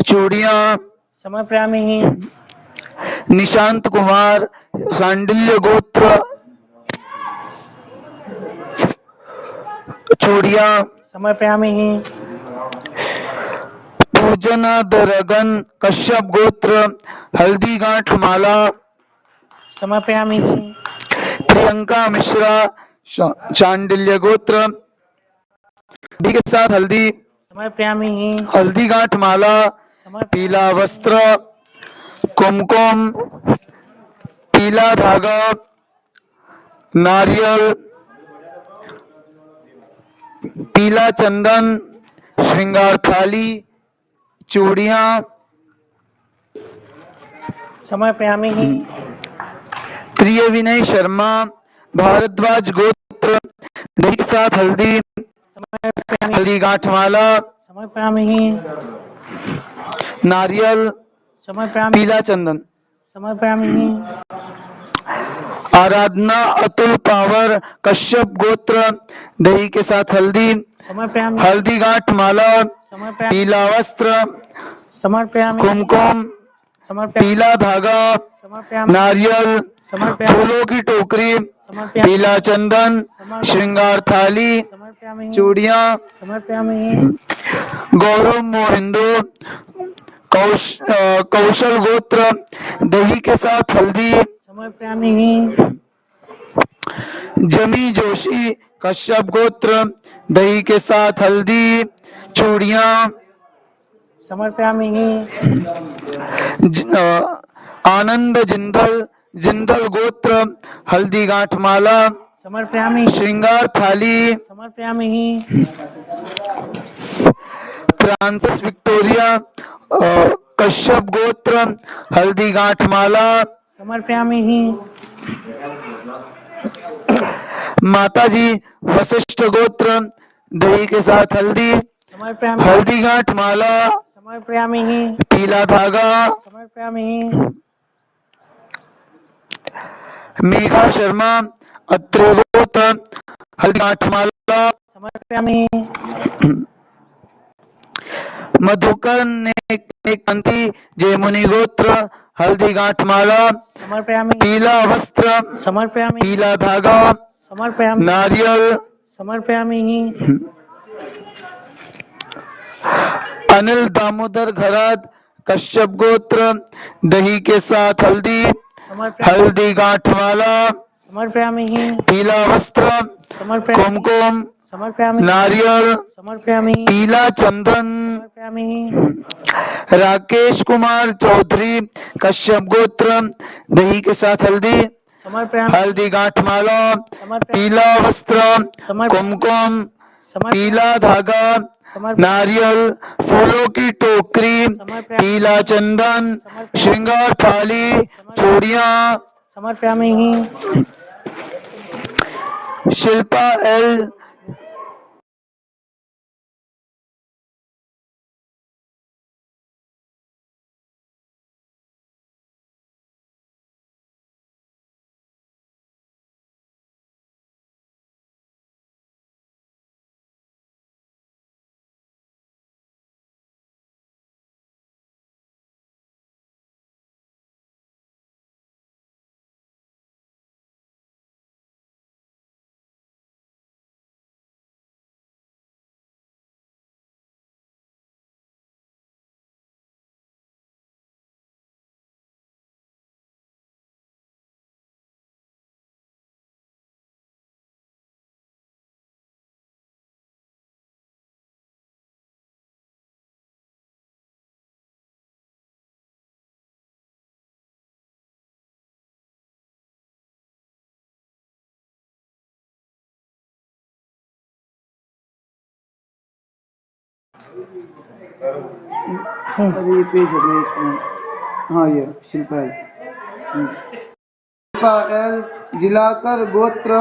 चूड़ियां समर्पयामि। निशांत कुमार सांडिल्य गोत्र चूड़ियां समर्पयामि। पूजना दरगन कश्यप गोत्र हल्दी गांठ माला समर्पयामि। प्रियंका मिश्रा चांडिल्य गोत्र घी के साथ हल्दी समर्पयामि। हल्दी गांठ माला पीला वस्त्र कुमकुम पीला धागा नारियल पीला चंदन श्रृंगार थाली चूड़ियां समर्पयामि। प्रिय विनय शर्मा भारद्वाज गोत्र दही के साथ हल्दी हल्दी गांठ माला समर्पयामि। नारियल समर्पयामि। पीला चंदन समर्पयामि। आराधना अतुल पावर कश्यप गोत्र दही के साथ हल्दी समर्पयामि। हल्दी गांठ माला समर्पयामि। पीला वस्त्र समर्पयामि। कुमकुम समर्पयामि। पीला धागा समर्पयामि। नारियल समर्पयामि। फूलों की टोकरी समर्पयामि। पीला चंदन श्रृंगार थाली समर्पयामि। चूड़ियां समर्पयामि। गौरव मोहिंदो कौशल गोत्र दही के साथ हल्दी समर्पयामि। जमी जोशी कश्यप गोत्र दही के साथ हल्दी चूड़ियां समर्पयामि। आनंद जिंदल गोत्र हल्दी गांठ माला समर्पयामि। श्रृंगार थाली समर्पयामि। फ्रांसिस विक्टोरिया कश्यप गोत्र हल्दी गांठ माला समर्पयामि। माताजी वशिष्ठ गोत्र दही के साथ हल्दी समर्पयामि। हल्दी गांठ माला समर्पयामि। पीला धागा समर्पयामि। मेघा शर्मा अत्रे गोत्र हल्दी गांठ माला समर्पयामि। मधुकर नेकांती जयमुनि गोत्र हल्दी गांठ माला समर्पयामि। पीला वस्त्र समर्पयामि। पीला धागा समर्पयामि। नारियल समर्पयामि। अनिल दामोदर घरात कश्यप गोत्र दही के साथ हल्दी समर्पयामि। हल्दी गांठ माला समर्पयामि। पीला वस्त्र समर्पयामि। कुमकुम समर्पयामि। नारियल समर्पयामि। पीला चंदन समर्पयामि। राकेश कुमार चौधरी कश्यप गोत्र दही के साथ हल्दी समर्पयामि। हल्दी गांठ माला समर्पयामि। पीला वस्त्र समर्पयामि। कुमकुम समर्पयामि। पीला धागा समर्पयामि। नारियल फूलों की टोकरी समर्पयामि। पीला चंदन समर्पयामि। श्रृंगार थाली चूड़ियां समर्पयामि। शिल्पा एल अरे ये पेज है एक सेकंड। हाँ ये शिल्पा एल शिल्पा एल जिलाकर गोत्र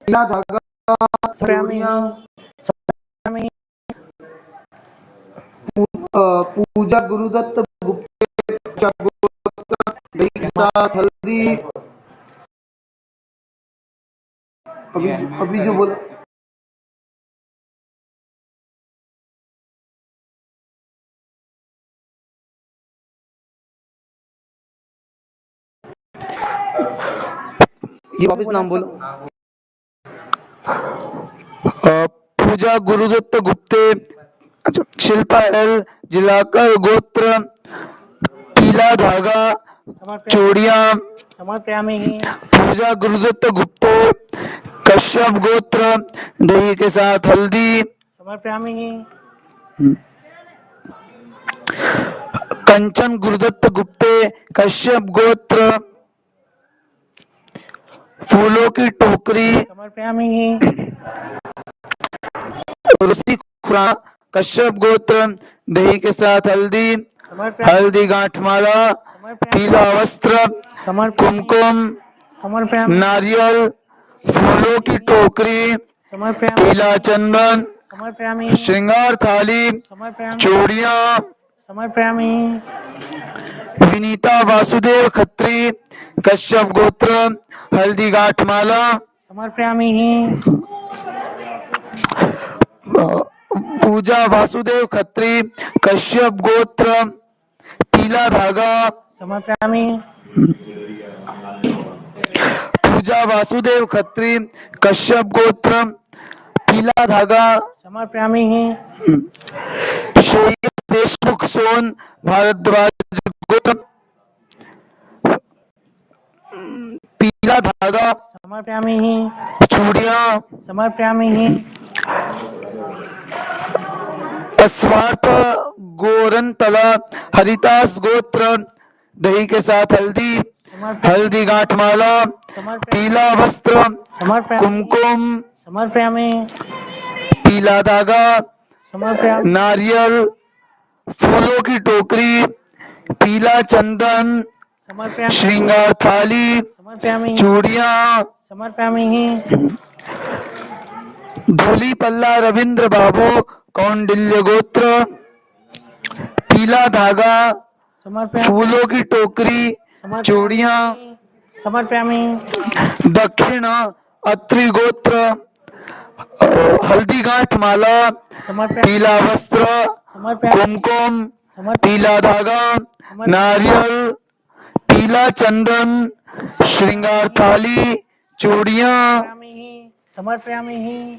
पीला धागा चूड़ियां पूजा गुरुदत्त गुप्ते गोत्र दही के साथ हल्दी अभी जो बोला जी वापस नाम बोलो। पूजा गुरुदत्त गुप्ते, अच्छा शिल्पा एल, जिलाकर गोत्र, पीला धागा चूड़िया। समर्पयामि पूजा गुरुदत्त गुप्ते, कश्यप गोत्र, दही के साथ हल्दी। समर्पयामि कंचन गुरुदत्त गुप्ते, कश्यप गोत्र, फूलों की टोकरी। समर्पयामि ऋषि खुरा, कश्यप गोत्र, दही के साथ हल्दी, समर्पयामि हल्दी गांठमाला, पीला वस्त्र, कुमकुम, समर्पयामि नारियल, फूलों की टोकरी, समर्पयामि पीला चंदन, समर्पयामि श्रृंगार थाली, समर्पयामि चूड़ियां। समर्पयामि विनीता वासुदेव खत्री, कश्यप गोत्र, हल्दी गांठमाला। समर्पयामि पूजा वासुदेव खत्री, कश्यप गोत्र, पीला धागा। समर्पयामि पूजा वासुदेव खत्री, कश्यप गोत्र, पीला धागा। समर्पयामि श्रेयस देशमुख सोन, भारद्वाज गोत्र, पीला धागा, समर्पयामि चूड़ियां। समर्पयामि अस्वार्थ गोरनतला, हरिदास गोत्र, दही के साथ हल्दी, हल्दी गांठमाला, पीला वस्त्र, कुमकुम, समर्पयामि पीला धागा, समर्पयामि नारियल, फूलों की टोकरी, पीला चंदन, समर्पयामि श्रृंगार थाली, समर्पयामि चूड़ियां। समर्पयामि धूली पल्ला रविंद्र बाबू, कौंडिल्य गोत्र, पीला धागा, समर्पयामि फूलों की टोकरी, चूड़ियां। समर्पयामि दक्षिण अत्रि गोत्र, हल्दी गांठ माला, समर्पयामि पीला वस्त्र, कुमकुम, पीला धागा, नारियल, पीला चंदन, श्रृंगार थाली, चूड़ियां। समर्पयामि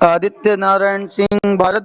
आदित्य नारायण सिंह, भारत